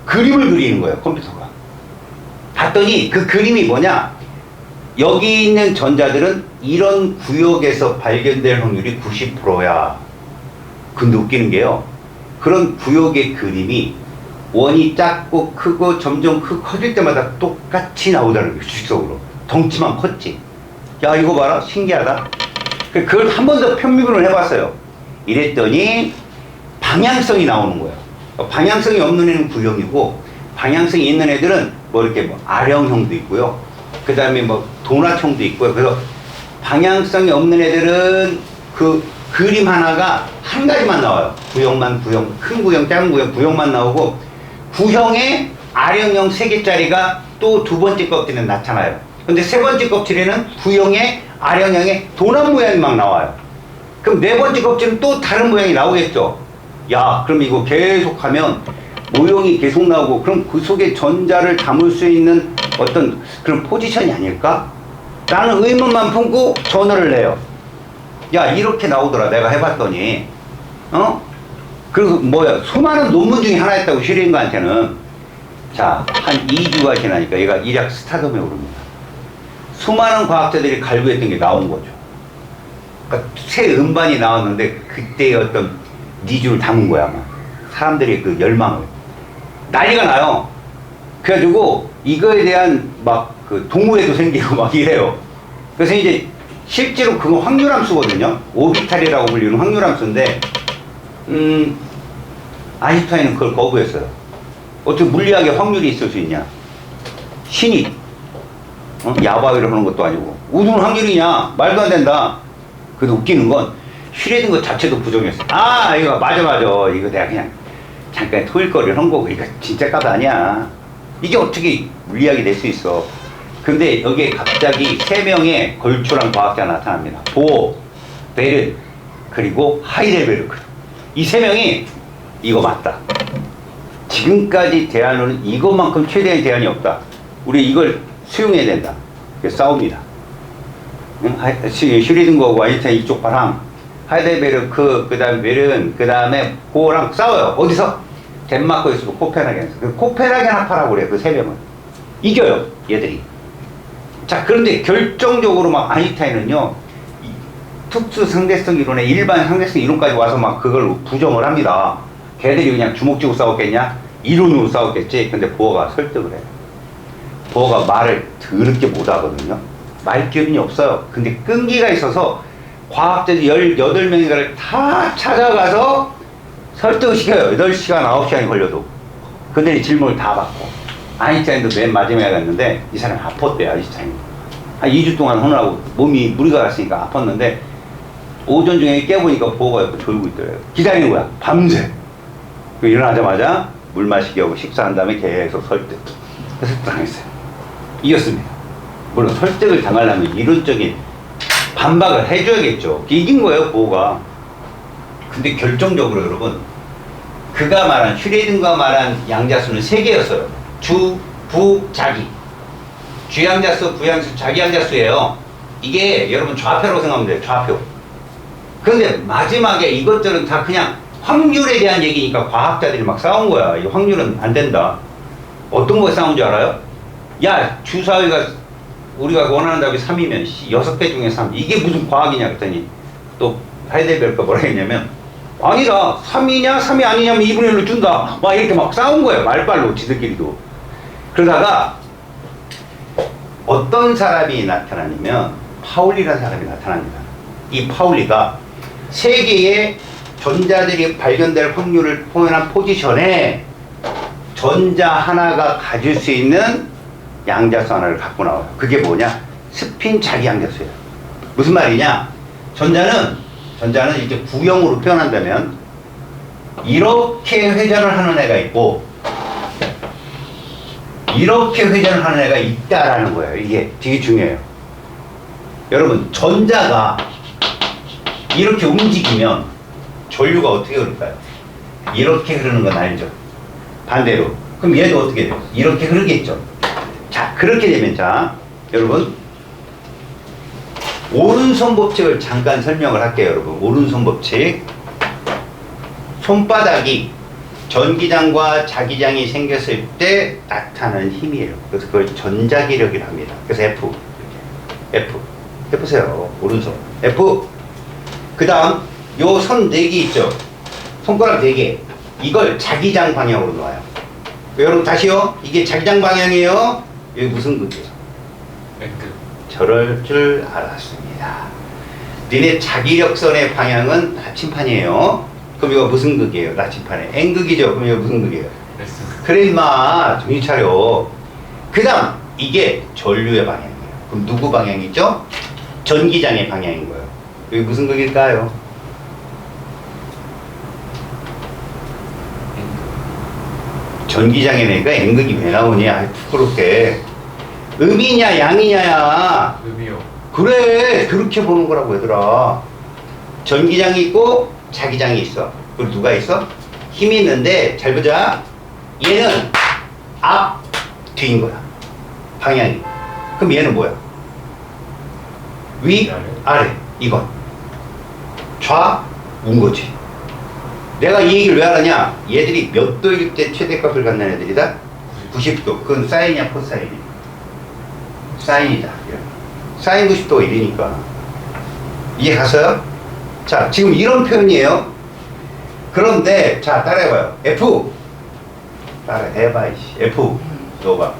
그림을 그리는 거예요. 컴퓨터가. 봤더니 그 그림이 뭐냐? 여기 있는 전자들은 이런 구역에서 발견될 확률이 90%야. 근데 웃기는 게요. 그런 구역의 그림이 원이 작고 크고 점점 커질 때마다 똑같이 나오다는 거예요. 주식적으로. 덩치만 컸지. 야, 이거 봐라. 신기하다. 그걸 한 번 더 편미분을 해봤어요. 이랬더니 방향성이 나오는 거예요. 방향성이 없는 애는 구형이고 방향성이 있는 애들은 뭐 이렇게 뭐 아령형도 있고요. 그 다음에 뭐 도넛형도 있고요. 그래서 방향성이 없는 애들은 그 그림 하나가 한 가지만 나와요. 구형, 큰 구형, 작은 구형, 구형만 나오고 구형에 아령형 3개짜리가 또 두 번째 껍질은 나타나요. 근데 세 번째 껍질에는 구형에 아령형에 도넛 모양이 막 나와요. 그럼 네 번째 껍질은 또 다른 모양이 나오겠죠. 야, 그럼 이거 계속하면 모형이 계속 나오고 그럼 그 속에 전자를 담을 수 있는 어떤 그런 포지션이 아닐까? 라는 의문만 품고 전화를 내요. 야, 이렇게 나오더라. 내가 해봤더니. 그리고 뭐야, 수많은 논문 중에 하나였다고 슈링거한테는. 자, 한 2주가 지나니까 얘가 일약 스타덤에 오릅니다. 수많은 과학자들이 갈구했던 게 나온 거죠. 그러니까 새 음반이 나왔는데 그때의 어떤 니즈를 담은 거야, 아마. 사람들의 그 열망을. 난리가 나요. 그래가지고 이거에 대한 막 그 동호회도 생기고 막 이래요. 그래서 이제 실제로 그건 확률함수거든요. 오비탈이라고 불리는 확률함수인데, 아인슈타인은 그걸 거부했어요. 어떻게 물리학에 확률이 있을 수 있냐? 신이, 야바위를 하는 것도 아니고, 무슨 확률이냐? 말도 안 된다. 그래도 웃기는 건, 슈레딩 거 자체도 부정했어. 아, 이거 맞아. 이거 내가 그냥 잠깐 토일거리를 한 거고, 이거 진짜 값 아니야. 이게 어떻게 물리학이 될 수 있어. 근데 여기에 갑자기 3명의 걸출한 과학자가 나타납니다. 보어, 베른, 그리고 하이델베르크. 이 3명이 이거 맞다. 지금까지 대안으로는 이것만큼 최대의 대안이 없다. 우리 이걸 수용해야 된다. 그래서 싸웁니다. 슈리딩거하고 아인슈타인 이쪽 파랑, 하이델베르크, 그 다음에 베른, 그 다음에 보어랑 싸워요. 어디서? 덴마크에서 코펜하겐에서. 그 코펜하겐 학파라고 그래요. 그 3명은. 이겨요. 얘들이. 자, 그런데 결정적으로 막 아인슈타인은요, 특수 상대성 이론에 일반 상대성 이론까지 와서 막 그걸 부정을 합니다. 걔들이 그냥 주먹 쥐고 싸웠겠냐? 이론으로 싸웠겠지. 근데 보어가 설득을 해요. 보어가 말을 더럽게 못하거든요. 말 기운이 없어요. 근데 끈기가 있어서 과학자들 18명인가를 다 찾아가서 설득을 시켜요. 8시간, 9시간이 걸려도. 그들이 질문을 다 받고. 아인슈타인도 맨 마지막에 갔는데 이 사람이 아팠대요. 아인슈타인. 한 2주 동안 혼나고 몸이 무리가 갔으니까 아팠는데 오전 중에 깨보니까 보호가 옆에 졸고 있더래요. 기다리는 거야. 밤새. 일어나자마자 물 마시게 하고 식사한 다음에 계속 설득. 당했어요. 이겼습니다. 물론 설득을 당하려면 이론적인 반박을 해줘야겠죠. 이긴 거예요, 보호가. 근데 결정적으로 여러분, 그가 말한, 슈레딩거가 말한 양자수는 3개였어요. 주, 부, 자기. 주양자수, 부양수, 자기양자수예요. 이게 여러분 좌표라고 생각하면 돼요. 좌표. 그런데 마지막에 이것들은 다 그냥 확률에 대한 얘기니까 과학자들이 막 싸운 거야. 이 확률은 안 된다. 어떤 거에 싸운 줄 알아요? 야, 주사위가 우리가 원하는 답이 3이면 6배 중에 3. 이게 무슨 과학이냐 그랬더니 또 하이델베르크가 뭐라 했냐면 아니다. 3이냐 3이 아니냐면 2분의 1로 준다. 막 이렇게 막 싸운 거예요. 말빨로 지들끼리도. 그러다가 어떤 사람이 나타나냐면 파울리라는 사람이 나타납니다. 이 파울리가 세계의 전자들이 발견될 확률을 표현한 포지션에 전자 하나가 가질 수 있는 양자수 하나를 갖고 나와요. 그게 뭐냐? 스핀 자기 양자수예요. 무슨 말이냐? 전자는 이제 구형으로 표현한다면 이렇게 회전을 하는 애가 있고 이렇게 회전을 하는 애가 있다라는 거예요. 이게 되게 중요해요. 여러분, 전자가 이렇게 움직이면 전류가 어떻게 흐를까요? 이렇게 흐르는 건 알죠? 반대로. 그럼 얘도 어떻게 돼요? 이렇게 흐르겠죠? 자, 그렇게 되면, 자, 여러분, 오른손 법칙을 잠깐 설명을 할게요, 여러분. 오른손 법칙. 손바닥이 전기장과 자기장이 생겼을 때 나타나는 힘이에요. 그래서 그걸 전자기력이라 합니다. 그래서 F. F. 해보세요. 오른손. F. 그 다음, 요 손 4개 있죠? 손가락 4개. 이걸 자기장 방향으로 놓아요. 여러분, 다시요. 이게 자기장 방향이에요. 여기 무슨 극이에요? 저럴 줄 알았습니다. 니네 자기력선의 방향은 나침판이에요. 그럼 이거 무슨 극이에요? 나침판에. N극이죠? 그럼 이거 무슨 극이에요? 그래, 임마. 정신 차려. 그 다음, 이게 전류의 방향이에요. 그럼 누구 방향이죠? 전기장의 방향인 거예요. 여기 무슨 극일까요? 전기장에 내니까 N극이 왜 나오니? 아이, 부끄럽게. 음이냐, 양이냐야. 음이요. 그래, 그렇게 보는 거라고, 얘들아. 전기장이 있고, 자기장이 있어. 그리고 누가 있어? 힘이 있는데, 잘 보자. 얘는 앞, 뒤인 거야. 방향이. 그럼 얘는 뭐야? 위, 아래. 이건. 좌, 운 거지. 내가 이 얘기를 왜 하느냐? 얘들이 몇 도일 때 최대값을 갖는 애들이다? 90도. 그건 사인이야, 코사인이야? 사인이다. 사인 90도가 1이니까. 이해 갔어요? 자, 지금 이런 표현이에요. 그런데, 자, 따라해봐요. F. 따라해봐, 이씨. F. 넣어봐.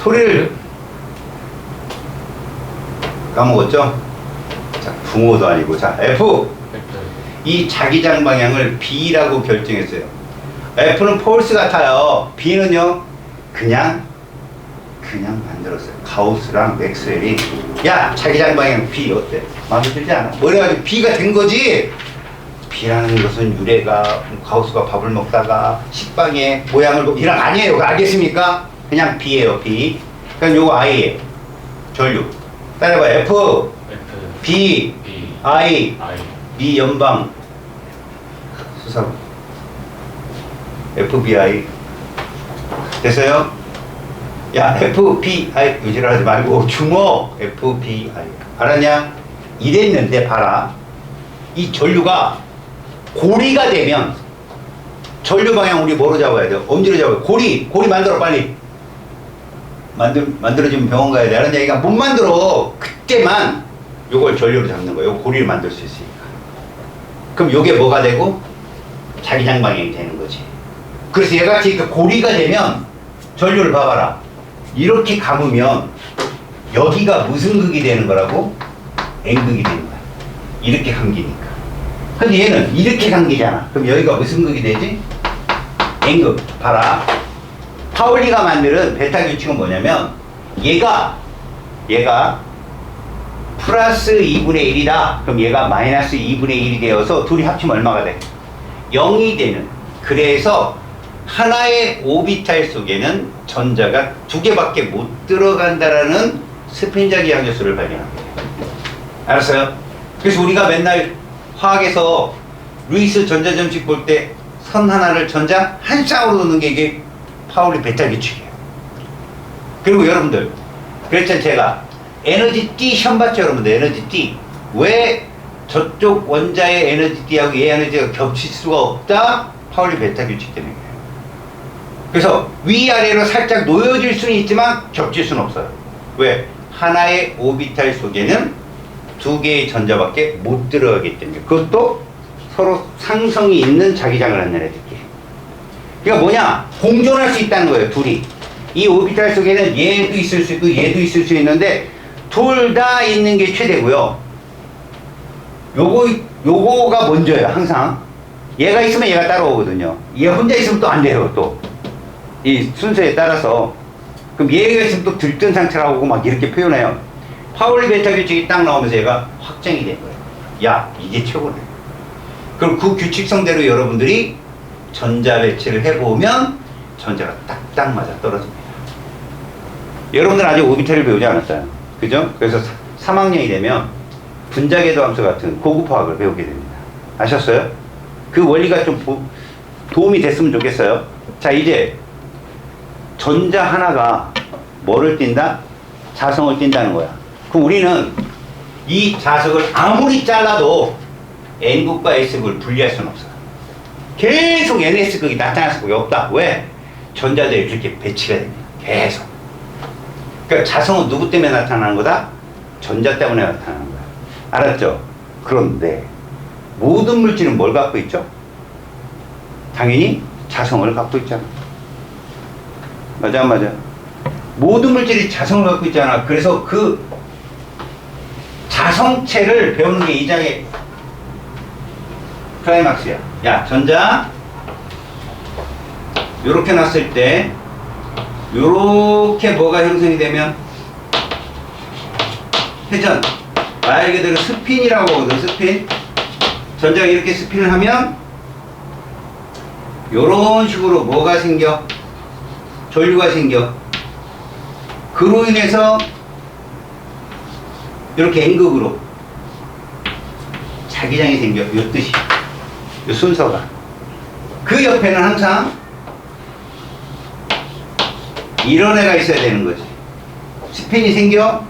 소리를 까먹었죠? 자, 붕어도 아니고. 자, F. 이 자기장 방향을 B라고 결정했어요. F는 폴스 같아요. B는요, 그냥 그냥 만들었어요. 가우스랑 맥스웰이 야 자기장 방향 B 어때? 마음에 들지 않아? 뭐 이래가지고 B가 된 거지. B라는 것은 유래가 가우스가 밥을 먹다가 식빵에 모양을 이랑 아니에요. 알겠습니까? 그냥 B예요. B. 그러니까 요거 I예요. 전류. 따라해봐. F, F, B, B, I, I. B 연방 수사로 FBI 됐어요? 야 FBI 유지를 하지 말고 주먹 FBI 알았냐? 이랬는데 봐라 이 전류가 고리가 되면 전류 방향 우리 뭐로 잡아야 돼요? 엄지로 잡아요. 고리 만들어 빨리 만들어지면 병원 가야 돼. 알았냐? 그러니까 못 만들어. 그때만 요걸 전류로 잡는 거예요. 요 고리를 만들 수 있으니까. 그럼 요게 뭐가 되고? 자기장 방향이 되는 거지. 그래서 얘같이 그 고리가 되면 전류를 봐봐라. 이렇게 감으면 여기가 무슨 극이 되는 거라고? N극이 되는 거야. 이렇게 감기니까. 근데 얘는 이렇게 감기잖아. 그럼 여기가 무슨 극이 되지? N극. 봐라. 파울리가 만드는 베타 규칙은 뭐냐면 얘가 플러스 2분의 1이다. 그럼 얘가 마이너스 2분의 1이 되어서 둘이 합치면 얼마가 돼? 0이 되는. 그래서 하나의 오비탈 속에는 전자가 두 개밖에 못 들어간다라는 스핀자기 양조수를 발견합니다. 알았어요? 그래서 우리가 맨날 화학에서 루이스 전자점식 볼 때 선 하나를 전자 한 쌍으로 넣는 게 이게 파울리 베타 규칙이에요. 그리고 여러분들, 그랬죠 제가 에너지 D 시험 봤죠 여러분들. 에너지 D 왜 저쪽 원자의 에너지 D하고 얘 에너지가 겹칠 수가 없다? 파울리 베타 규칙 때문에. 그래서 위아래로 살짝 놓여질 수는 있지만 겹칠 수는 없어요. 왜? 하나의 오비탈 속에는 두 개의 전자밖에 못 들어가기 때문에. 그것도 서로 상성이 있는 자기장을 갖는 애들끼리. 그러니까 뭐냐? 공존할 수 있다는 거예요, 둘이. 이 오비탈 속에는 얘도 있을 수 있고 얘도 있을 수 있는데 둘 다 있는 게 최대고요. 요거가 먼저예요, 항상. 얘가 있으면 얘가 따라오거든요. 얘 혼자 있으면 또 안 돼요, 또. 이 순서에 따라서. 그럼 얘가 있으면 또 들뜬 상태라고 하고 막 이렇게 표현해요. 파울리 베타 규칙이 딱 나오면서 얘가 확정이 된 거예요. 야, 이게 최고네. 그럼 그 규칙성대로 여러분들이 전자 배치를 해보면 전자가 딱딱 맞아 떨어집니다. 여러분들 아직 오비탈을 배우지 않았어요. 그죠? 그래서 3학년이 되면 분자궤도 함수 같은 고급 화학을 배우게 됩니다. 아셨어요? 그 원리가 좀 도움이 됐으면 좋겠어요. 자, 이제 전자 하나가 뭐를 띈다? 자성을 띈다는 거야. 그럼 우리는 이 자석을 아무리 잘라도 N극과 S극을 분리할 수는 없어요. 계속 NS극이 나타날 수밖에 없다. 왜? 전자들이 그렇게 배치가 됩니다. 계속. 그러니까 자성은 누구 때문에 나타나는 거다? 전자 때문에 나타나는 거야. 알았죠? 그런데 모든 물질은 뭘 갖고 있죠? 당연히 자성을 갖고 있잖아. 맞아 안 맞아? 모든 물질이 자성을 갖고 있잖아. 그래서 그 자성체를 배우는 게 이 장의 클라이막스야. 야, 전자 요렇게 놨을 때 요렇게 뭐가 형성이 되면 회전, 말 그대로 스핀이라고 하거든. 스핀. 전자가 이렇게 스핀을 하면 요런 식으로 뭐가 생겨? 전류가 생겨. 그로 인해서 이렇게 N극으로 자기장이 생겨. 요 뜻이. 요 순서가. 그 옆에는 항상 이런 애가 있어야 되는 거지. 스핀이 생겨.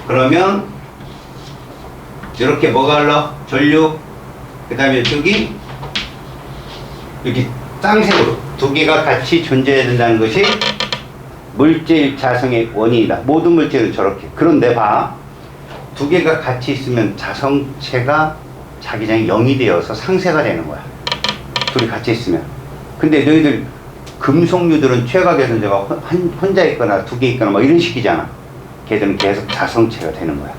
그러면 이렇게 뭐가 흘러? 전류. 그 다음에 이쪽이 이렇게 쌍색으로 두 개가 같이 존재해야 된다는 것이 물질 자성의 원인이다. 모든 물질은 저렇게. 그런데 봐. 두 개가 같이 있으면 자성체가 자기장이 0이 되어서 상쇄가 되는 거야. 둘이 같이 있으면. 근데 너희들 금속류들은 최각의 존재가 혼자 있거나 두 개 있거나 뭐 이런 식이잖아. 걔들은 계속 자성체가 되는 거야.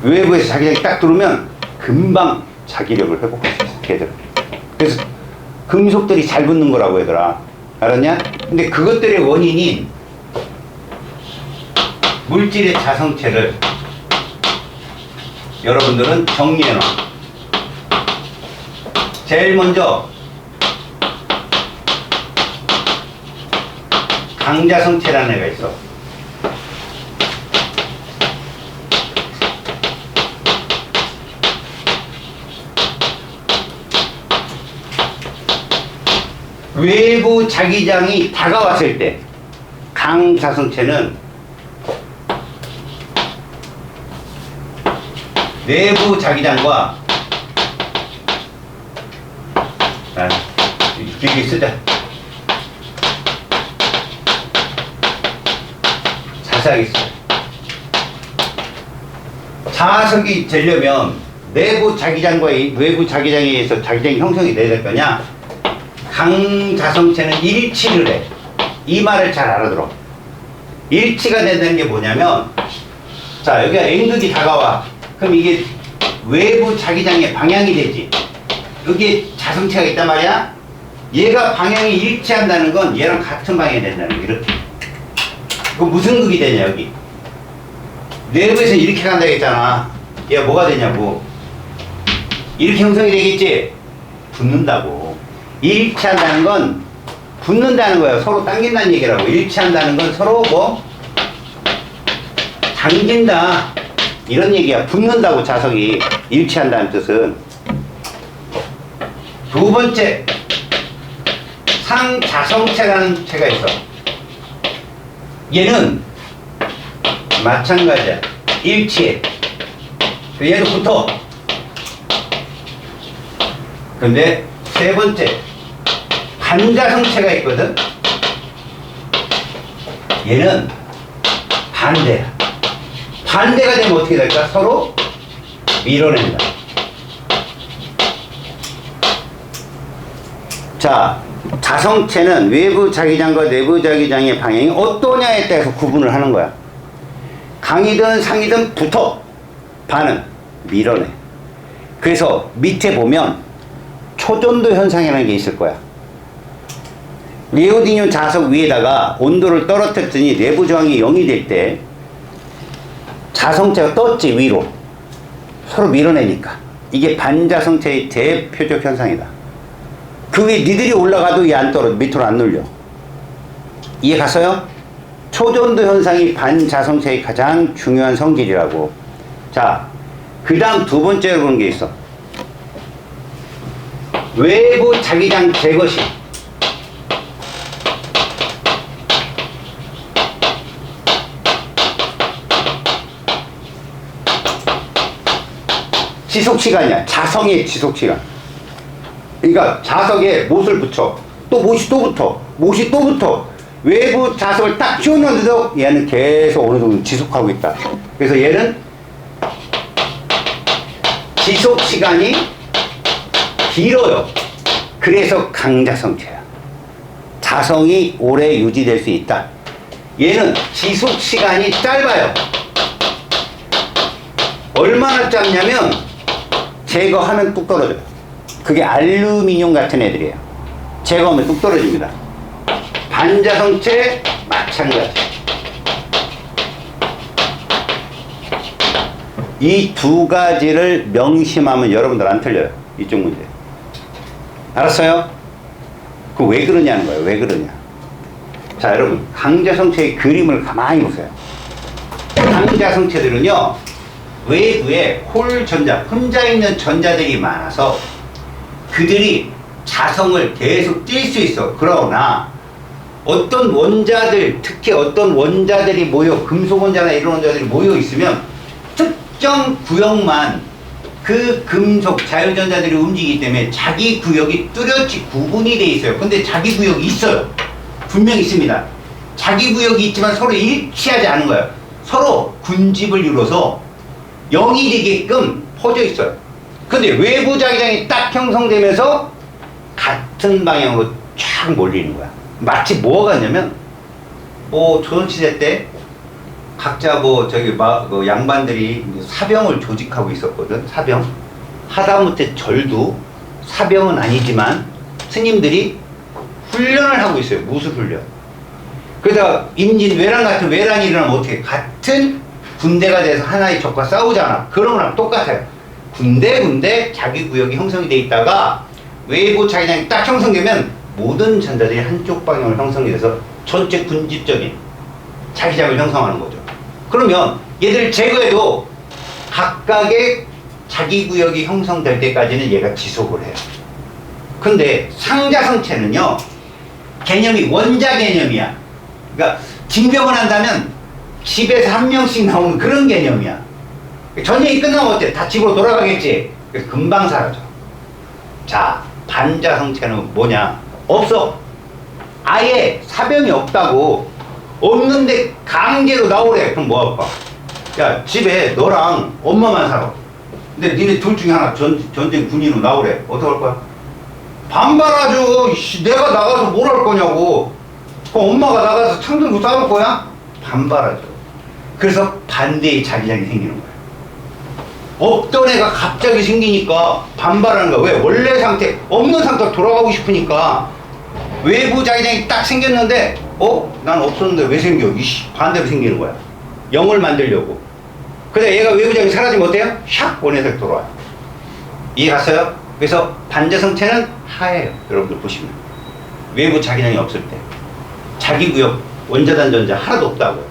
외부에서 자기장이 딱 들어오면 금방 자기력을 회복할 수 있어. 걔들은. 그래서 금속들이 잘 붙는 거라고 얘들아. 알았냐? 근데 그것들의 원인인 물질의 자성체를 여러분들은 정리해 놔. 제일 먼저 강자성체라는 애가 있어. 외부 자기장이 다가왔을 때 강자성체는 내부 자기장과 길게 쓰자. 자세하게 써. 자석이 되려면 내부 자기장과 외부 자기장에 의해서 자기장이 형성이 돼야 될 거냐? 강자성체는 일치를 해. 이 말을 잘 알아들어. 일치가 된다는 게 뭐냐면, 자, 여기가 N극이 다가와. 그럼 이게 외부 자기장의 방향이 되지. 여기에 자성체가 있단 말이야. 얘가 방향이 일치한다는 건 얘랑 같은 방향이 된다는 거. 이렇게. 그럼 무슨 극이 되냐, 여기. 내부에서 이렇게 간다고 했잖아. 얘가 뭐가 되냐고. 이렇게 형성이 되겠지? 붙는다고. 일치한다는 건 붙는다는 거예요. 서로 당긴다는 얘기라고. 일치한다는 건 서로 뭐 당긴다 이런 얘기야. 붙는다고. 자석이 일치한다는 뜻은. 두 번째, 상자성체라는 체가 있어. 얘는 마찬가지야. 일치해. 얘도 붙어. 근데 세 번째, 반자성체가 있거든. 얘는 반대야. 반대가 되면 어떻게 될까? 서로 밀어낸다. 자, 자성체는 외부 자기장과 내부 자기장의 방향이 어떠냐에 따라서 구분을 하는 거야. 강이든 상이든 붙어. 반은 밀어내. 그래서 밑에 보면 초전도 현상이라는 게 있을 거야. 니오디듐 자석 위에다가 온도를 떨어뜨렸더니 내부 저항이 0이 될 때 자성체가 떴지, 위로. 서로 밀어내니까. 이게 반자성체의 대표적 현상이다. 그 위에 니들이 올라가도 이게 안 떨어져. 밑으로 안 눌려. 이해 갔어요? 초전도 현상이 반자성체의 가장 중요한 성질이라고. 자, 그 다음 두 번째로 보는 게 있어. 외부 자기장 제거시. 지속시간이야. 자성의 지속시간. 그러니까 자석에 못을 붙여. 또 못이 또 붙어. 못이 또 붙어. 외부 자석을 딱 쥐어넣어도 얘는 계속 어느 정도 지속하고 있다. 그래서 얘는 지속시간이 길어요. 그래서 강자성체야. 자성이 오래 유지될 수 있다. 얘는 지속시간이 짧아요. 얼마나 짧냐면 제거하면 뚝 떨어져요. 그게 알루미늄 같은 애들이에요. 제거하면 뚝 떨어집니다. 반자성체 마찬가지. 이 두 가지를 명심하면 여러분들 안 틀려요. 이쪽 문제. 알았어요? 그 왜 그러냐는 거예요. 왜 그러냐. 자, 여러분, 강자성체의 그림을 가만히 보세요. 강자성체들은요, 외부에 홀 전자, 혼자 있는 전자들이 많아서 그들이 자성을 계속 띌 수 있어. 그러나 어떤 원자들, 특히 어떤 원자들이 모여, 금속 원자나 이런 원자들이 모여 있으면 특정 구역만 그 금속 자유전자들이 움직이기 때문에 자기 구역이 뚜렷이 구분이 돼 있어요. 근데 자기 구역이 있어요. 분명히 있습니다. 자기 구역이 있지만 서로 일치하지 않은 거예요. 서로 군집을 이뤄서 0이 되게끔 퍼져 있어요. 근데 외부 자기장이 딱 형성되면서 같은 방향으로 쫙 몰리는 거야. 마치 뭐가 같냐면, 뭐 조선시대 때 각자 뭐 저기 그 양반들이 사병을 조직하고 있었거든. 사병. 하다못해 절도 사병은 아니지만 스님들이 훈련을 하고 있어요. 무술 훈련. 그러다가 임진 외란 같은 외란이 일어나면 어떻게 같은 군대가 돼서 하나의 적과 싸우잖아. 그런 거랑 똑같아요. 군데 자기 구역이 형성이 돼 있다가 외부 자기장이 딱 형성되면 모든 전자들이 한쪽 방향으로 형성이 돼서 전체 군집적인 자기장을 형성하는 거죠. 그러면 얘들을 제거해도 각각의 자기 구역이 형성될 때까지는 얘가 지속을 해요. 근데 상자성체는요, 개념이 원자 개념이야. 그러니까 징병을 한다면 집에서 한 명씩 나오는 그런 개념이야. 전쟁이 끝나면 어때? 다 집으로 돌아가겠지. 그래서 금방 사라져. 자, 반자성체는 뭐냐? 없어. 아예 사병이 없다고. 없는데 강제로 나오래. 그럼 뭐 할까? 야, 집에 너랑 엄마만 살아. 근데 니네 둘 중에 하나 전쟁 군인으로 나오래. 어떡할 거야? 반발하죠. 내가 나가서 뭘 할 거냐고. 그럼 엄마가 나가서 창 들고 싸울 거야? 반발하죠. 그래서 반대의 자기장이 생기는 거야. 없던 애가 갑자기 생기니까 반발하는 거야. 왜? 원래 상태, 없는 상태로 돌아가고 싶으니까. 외부 자기장이 딱 생겼는데, 난 없었는데 왜 생겨? 이씨, 반대로 생기는 거야. 0을 만들려고. 근데 얘가 외부 자기장이 사라지면 어때요? 샥 원에서 돌아와요. 이해 갔어요? 그래서 반자성체는 하예요. 여러분들 보시면. 외부 자기장이 없을 때. 자기 구역, 원자단 전자 하나도 없다고요.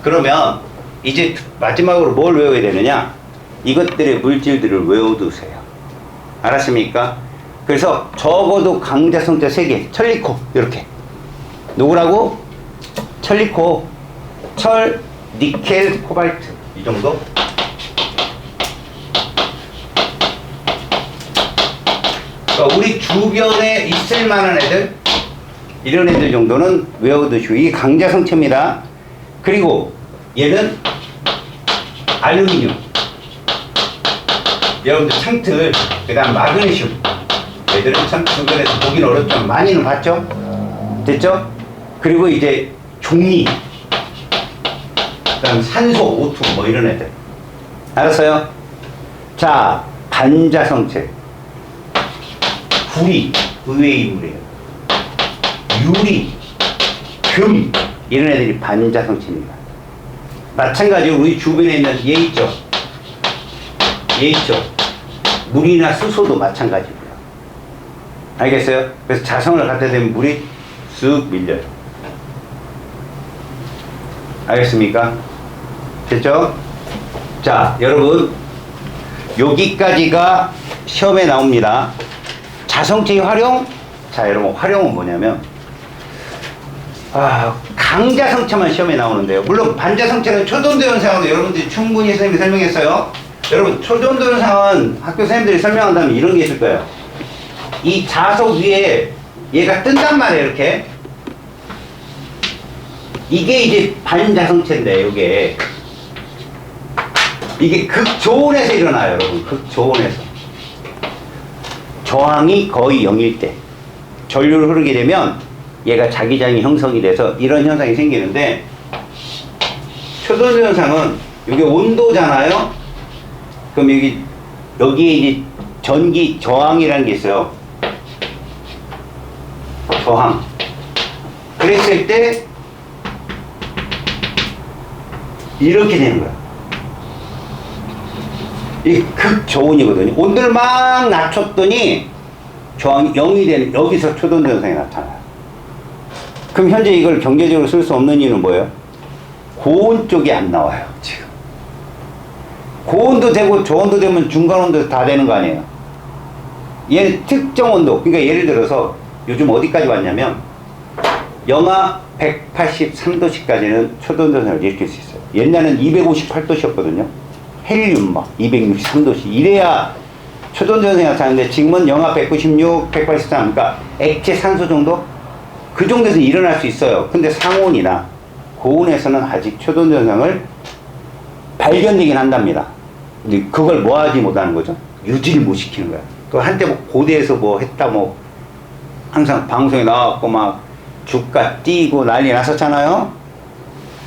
그러면 이제 마지막으로 뭘 외워야 되느냐? 이것들의 물질들을 외워두세요. 알았습니까? 그래서 적어도 강자성자 3개, 천리코, 이렇게. 누구라고? 천리코, 철, 니켈, 코발트. 이 정도? 그러니까 우리 주변에 있을 만한 애들, 이런 애들 정도는 외워두시고, 이게 강자성체입니다. 그리고 얘는 알루미늄. 여러분들 창틀, 그 다음 마그네슘. 얘들은 참 주변에서 보기는 어렵지만 많이는 봤죠? 됐죠? 그리고 이제 종이, 그 다음 산소, O2 뭐 이런 애들. 알았어요? 자, 반자성체. 구리, 의외의 인물이에요. 유리, 금, 이런 애들이 반자성체입니다. 마찬가지로 우리 주변에 있는 얘 있죠? 얘 있죠? 물이나 수소도 마찬가지고요. 알겠어요? 그래서 자성을 갖다 대면 물이 쓱 밀려요. 알겠습니까? 됐죠? 자, 여러분, 여기까지가 시험에 나옵니다. 자성체의 활용? 자, 여러분, 활용은 뭐냐면, 강자성체만 시험에 나오는데요. 물론 반자성체는 초전도 현상으로 여러분들이 충분히 선생님이 설명했어요. 여러분, 초전도 현상은 학교 선생님들이 설명한다면 이런 게 있을 거예요. 이 자석 위에 얘가 뜬단 말이에요, 이렇게. 이게 이제 반자성체인데, 이게 극저온에서 일어나요, 여러분. 극저온에서. 저항이 거의 0일 때. 전류를 흐르게 되면 얘가 자기장이 형성이 돼서 이런 현상이 생기는데, 초전도 현상은 이게 온도잖아요? 그럼 여기에 이제 전기 저항이라는 게 있어요. 저항. 그랬을 때 이렇게 되는 거야. 이게 극저온이거든요. 온도를 막 낮췄더니 저항이 0이 되는, 여기서 초전도 현상이 나타나요. 그럼 현재 이걸 경제적으로 쓸 수 없는 이유는 뭐예요? 고온 쪽이 안 나와요, 지금. 고온도 되고 저온도 되면 중간온도 다 되는 거 아니에요? 얘는 특정 온도, 그러니까 예를 들어서 요즘 어디까지 왔냐면 영하 183도씨까지는 초전도 현상을 일으킬 수 있어요. 옛날에는 258도씨였거든요. 헬륨 막 263도씨 이래야 초전도 현상이 나타나는데, 지금은 영하 196, 183, 그러니까 액체 산소 정도? 그 정도에서 일어날 수 있어요. 근데 상온이나 고온에서는 아직 초전도 현상을 발견되긴 한답니다. 근데 그걸 뭐 하지 못하는 거죠? 유지를 못 시키는 거야. 그 한때 뭐 고대에서 뭐 했다 뭐 항상 방송에 나와갖고 막 주가 뛰고 난리 났었잖아요.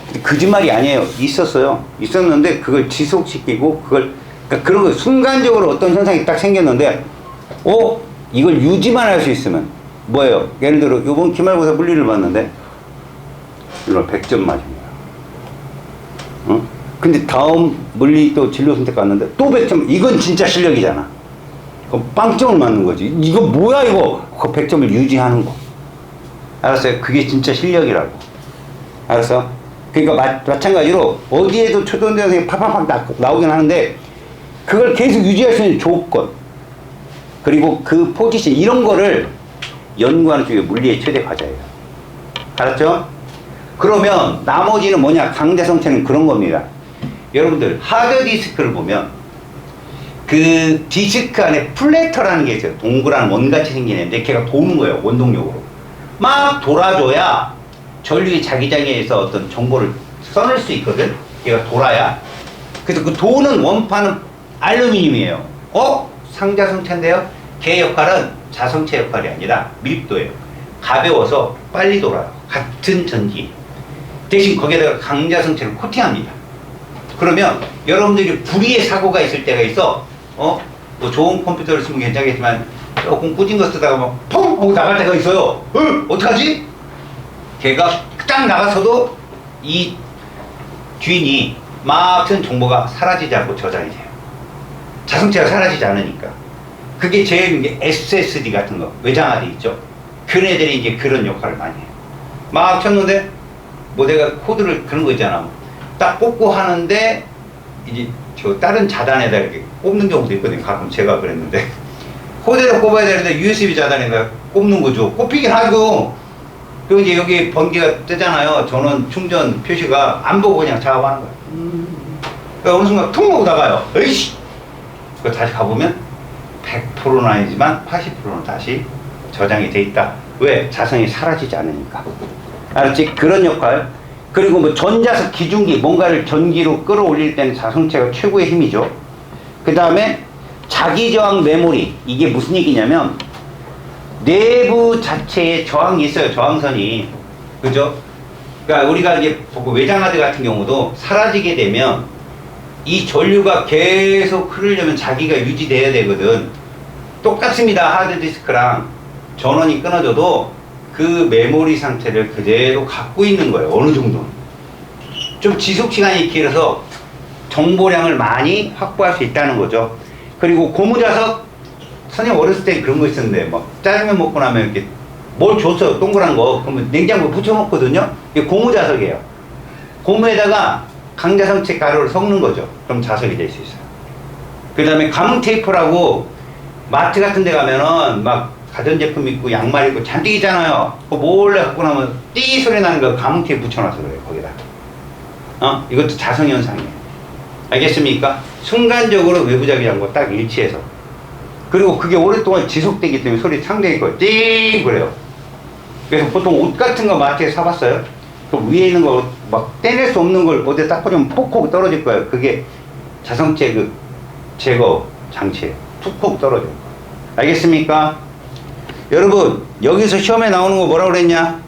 근데 거짓말이 아니에요. 있었어요. 있었는데 그걸 지속시키고 그러니까 그런 거 순간적으로 어떤 현상이 딱 생겼는데, 이걸 유지만 할 수 있으면 뭐예요? 예를 들어 이번 기말고사 물리를 봤는데 이런 100점 맞은 거야. 어? 근데 다음 물리 또 진로 선택 갔는데 또 100점. 이건 진짜 실력이잖아. 그럼 빵점을 맞는 거지. 이거 뭐야 이거. 그 100점을 유지하는 거. 알았어요? 그게 진짜 실력이라고. 알았어? 그러니까 마찬가지로 어디에도 초등대생이 팍팍팍 나오긴 하는데 그걸 계속 유지할 수 있는 조건 그리고 그 포지션 이런 거를 연구하는 쪽이 물리의 최대 과제예요. 알았죠? 그러면 나머지는 뭐냐? 강제 성체는 그런 겁니다. 여러분들 하드디스크를 보면 그 디스크 안에 플래터라는 게 있어요. 동그란 원같이 생긴 애인데 걔가 도는 거예요. 원동력으로. 막 돌아줘야 전류의 자기장에서 어떤 정보를 써낼 수 있거든. 걔가 돌아야. 그래서 그 도는 원판은 알루미늄이에요. 상자성체인데요. 걔 역할은 자성체 역할이 아니라 밀도예요. 가벼워서 빨리 돌아요. 같은 전기. 대신 거기에다가 강자성체를 코팅합니다. 그러면 여러분들이 불의의 사고가 있을 때가 있어. 뭐 좋은 컴퓨터를 쓰면 괜찮겠지만 조금 꾸진 거 쓰다가 막 펑! 하고 나갈 때가 있어요. 어떡하지? 걔가 딱 나가서도 이 주인이 막 쓴 정보가 사라지지 않고 저장이 돼요. 자성체가 사라지지 않으니까. 그게 제일 이제 SSD 같은 거, 외장하드 있죠. 그런 애들이 이제 그런 역할을 많이 해요. 막 쳤는데, 뭐 내가 코드를 그런 거 있잖아. 딱 뽑고 하는데, 이제 저 다른 자단에다 이렇게 꼽는 경우도 있거든요. 가끔 제가 그랬는데. 코드를 꼽아야 되는데 USB 자단에다 꼽는 거죠. 꼽히긴 하고, 그리고 이제 여기 번개가 뜨잖아요. 전원 충전 표시가 안 보고 그냥 작업하는 거예요. 그러니까 어느 순간 퉁 하고 나가요. 에이씨! 그거 다시 가보면 100%는 아니지만 80%는 다시 저장이 돼 있다. 왜? 자성이 사라지지 않으니까. 알았지? 그런 역할. 그리고 뭐 전자석 기중기, 뭔가를 전기로 끌어올릴 때는 자성체가 최고의 힘이죠. 그 다음에 자기저항 메모리. 이게 무슨 얘기냐면 내부 자체에 저항이 있어요. 저항선이. 그죠? 그러니까 우리가 이제 보고 외장하드 같은 경우도 사라지게 되면 이 전류가 계속 흐르려면 자기가 유지돼야 되거든. 똑같습니다. 하드디스크랑 전원이 끊어져도 그 메모리 상태를 그대로 갖고 있는 거예요. 어느 정도는. 좀 지속시간이 길어서 정보량을 많이 확보할 수 있다는 거죠. 그리고 고무자석, 선생님 어렸을 때 그런 거 있었는데, 막 짜장면 먹고 나면 이렇게 뭘 줬어요. 동그란 거. 그러면 냉장고에 붙여놓거든요. 이게 고무자석이에요. 고무에다가 강자성체 가루를 섞는 거죠. 그럼 자석이 될 수 있어요. 그 다음에 가문 테이프라고 마트 같은 데 가면은 막 가전제품 있고 양말 있고 잔뜩 있잖아요. 그거 몰래 갖고 나면 띠 소리 나는 거 가문 테이프 붙여놔서 그래요. 거기다. 이것도 자성현상이에요. 알겠습니까? 순간적으로 외부 자기장과 딱 일치해서. 그리고 그게 오랫동안 지속되기 때문에 소리 상당히 커요. 띵! 그래요. 그래서 보통 옷 같은 거 마트에 사봤어요? 그 위에 있는 거 막 떼낼 수 없는 걸 어디에 딱 꽂으면 폭폭 떨어질 거예요. 그게 자성체 그 제거 장치에 툭툭 떨어져요. 알겠습니까? 여러분, 여기서 시험에 나오는 거 뭐라고 그랬냐?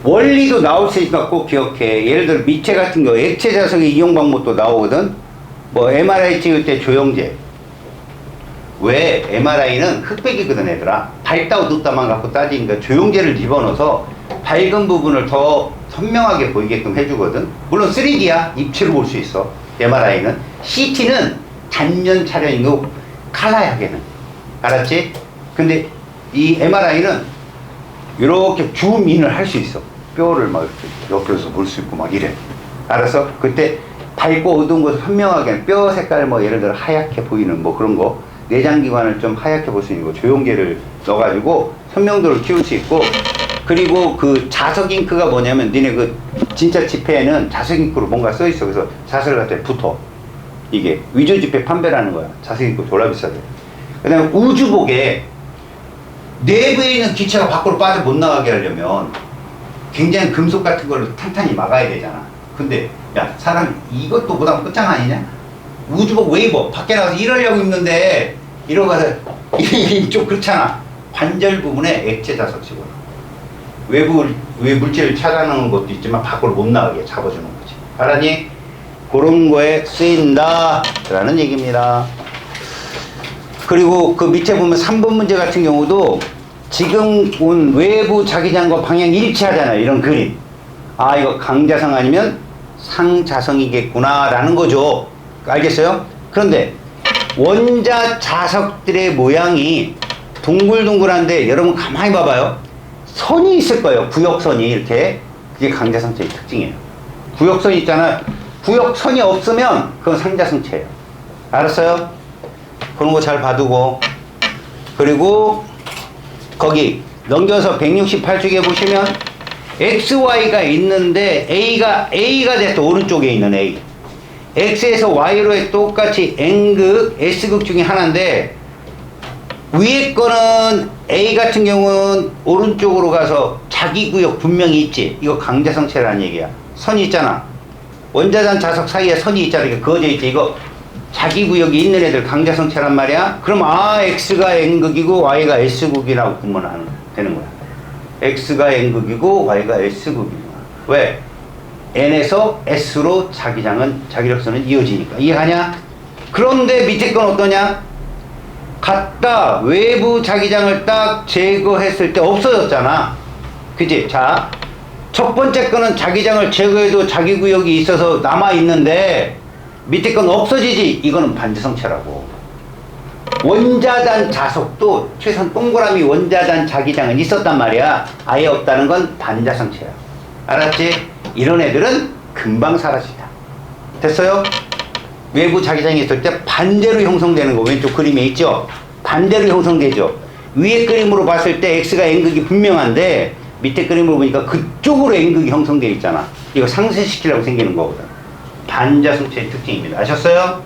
원리도 나올 수 있으니까 꼭 기억해. 예를 들어 미체 같은 거 액체 자석의 이용 방법도 나오거든. 뭐 MRI 찍을 때 조영제. 왜? MRI는 흑백이거든 얘들아. 밝다 어둡다만 갖고 따지니까 조영제를 집어넣어서 밝은 부분을 더 선명하게 보이게끔 해주거든. 물론 3D야. 입체로 볼 수 있어. MRI는. CT는 단면 촬영인 거 칼라야 걔는. 알았지? 근데 이 MRI는 이렇게 줌인을 할 수 있어. 뼈를 막 이렇게 옆에서 볼 수 있고 막 이래. 알았어? 그때 밝고 어두운 것을 선명하게 뼈 색깔 뭐 예를 들어 하얗게 보이는 뭐 그런 거 내장기관을 좀 하얗게 볼 수 있는 거 조영계를 넣어가지고 선명도를 키울 수 있고 그리고 그 자석 잉크가 뭐냐면 니네 그 진짜 지폐에는 자석 잉크로 뭔가 써 있어. 그래서 자석을 갖다 붙어. 이게 위조 지폐 판매라는 거야. 자석 잉크 졸라 비싸대. 그 다음에 우주복에 내부에 있는 기체가 밖으로 빠져 못 나가게 하려면 굉장히 금속 같은 걸로 탄탄히 막아야 되잖아. 근데 야 사람이 이것도 보다 끝장 아니냐? 우주복 왜 입어? 밖에 나가서 일하려고 입는데 이러고 가서 좀 그렇잖아. 관절 부분에 액체 자석 집어넣어. 외부 물질을 차단하는 것도 있지만 밖으로 못 나가게 잡아주는 거지. 알았니? 그런 거에 쓰인다 라는 얘기입니다. 그리고 그 밑에 보면 3번 문제 같은 경우도 지금 온 외부 자기장과 방향 일치하잖아요. 이런 그림. 아, 이거 강자성 아니면 상자성이겠구나 라는 거죠. 알겠어요? 그런데 원자 자석들의 모양이 둥글둥글한데 여러분 가만히 봐봐요. 선이 있을 거예요. 구역선이 이렇게. 그게 강자성체의 특징이에요. 구역선이 있잖아. 구역선이 없으면 그건 상자성체예요. 알았어요? 그런 거 잘 봐두고. 그리고 거기 넘겨서 168쪽에 보시면 XY가 있는데 A가 됐어. 오른쪽에 있는 A. X에서 Y로 똑같이 N극, S극 중에 하나인데 위에 거는 A 같은 경우는 오른쪽으로 가서 자기 구역 분명히 있지. 이거 강자성체라는 얘기야. 선이 있잖아. 원자단 자석 사이에 선이 있잖아. 이게 그어져 있지. 이거 자기 구역이 있는 애들 강자성체란 말이야. 그럼 X가 N극이고 Y가 S극이라고 보면 되는 거야. X가 N극이고 Y가 S극이구나. 왜? N에서 S로 자기력선은 이어지니까. 이해하냐? 그런데 밑에 건 어떠냐? 갖다 외부 자기장을 딱 제거했을 때 없어졌잖아. 그치? 자, 첫 번째 거는 자기장을 제거해도 자기 구역이 있어서 남아있는데 밑에 건 없어지지. 이거는 반자성체라고. 원자단 자석도 최소한 동그라미 원자단 자기장은 있었단 말이야. 아예 없다는 건 반자성체야. 알았지? 이런 애들은 금방 사라진다. 됐어요? 외부 자기장이 있을 때 반대로 형성되는 거 왼쪽 그림에 있죠? 반대로 형성되죠? 위에 그림으로 봤을 때 X가 N극이 분명한데 밑에 그림으로 보니까 그쪽으로 N극이 형성되어 있잖아. 이거 상쇄시키려고 생기는 거거든. 반자성체의 특징입니다. 아셨어요?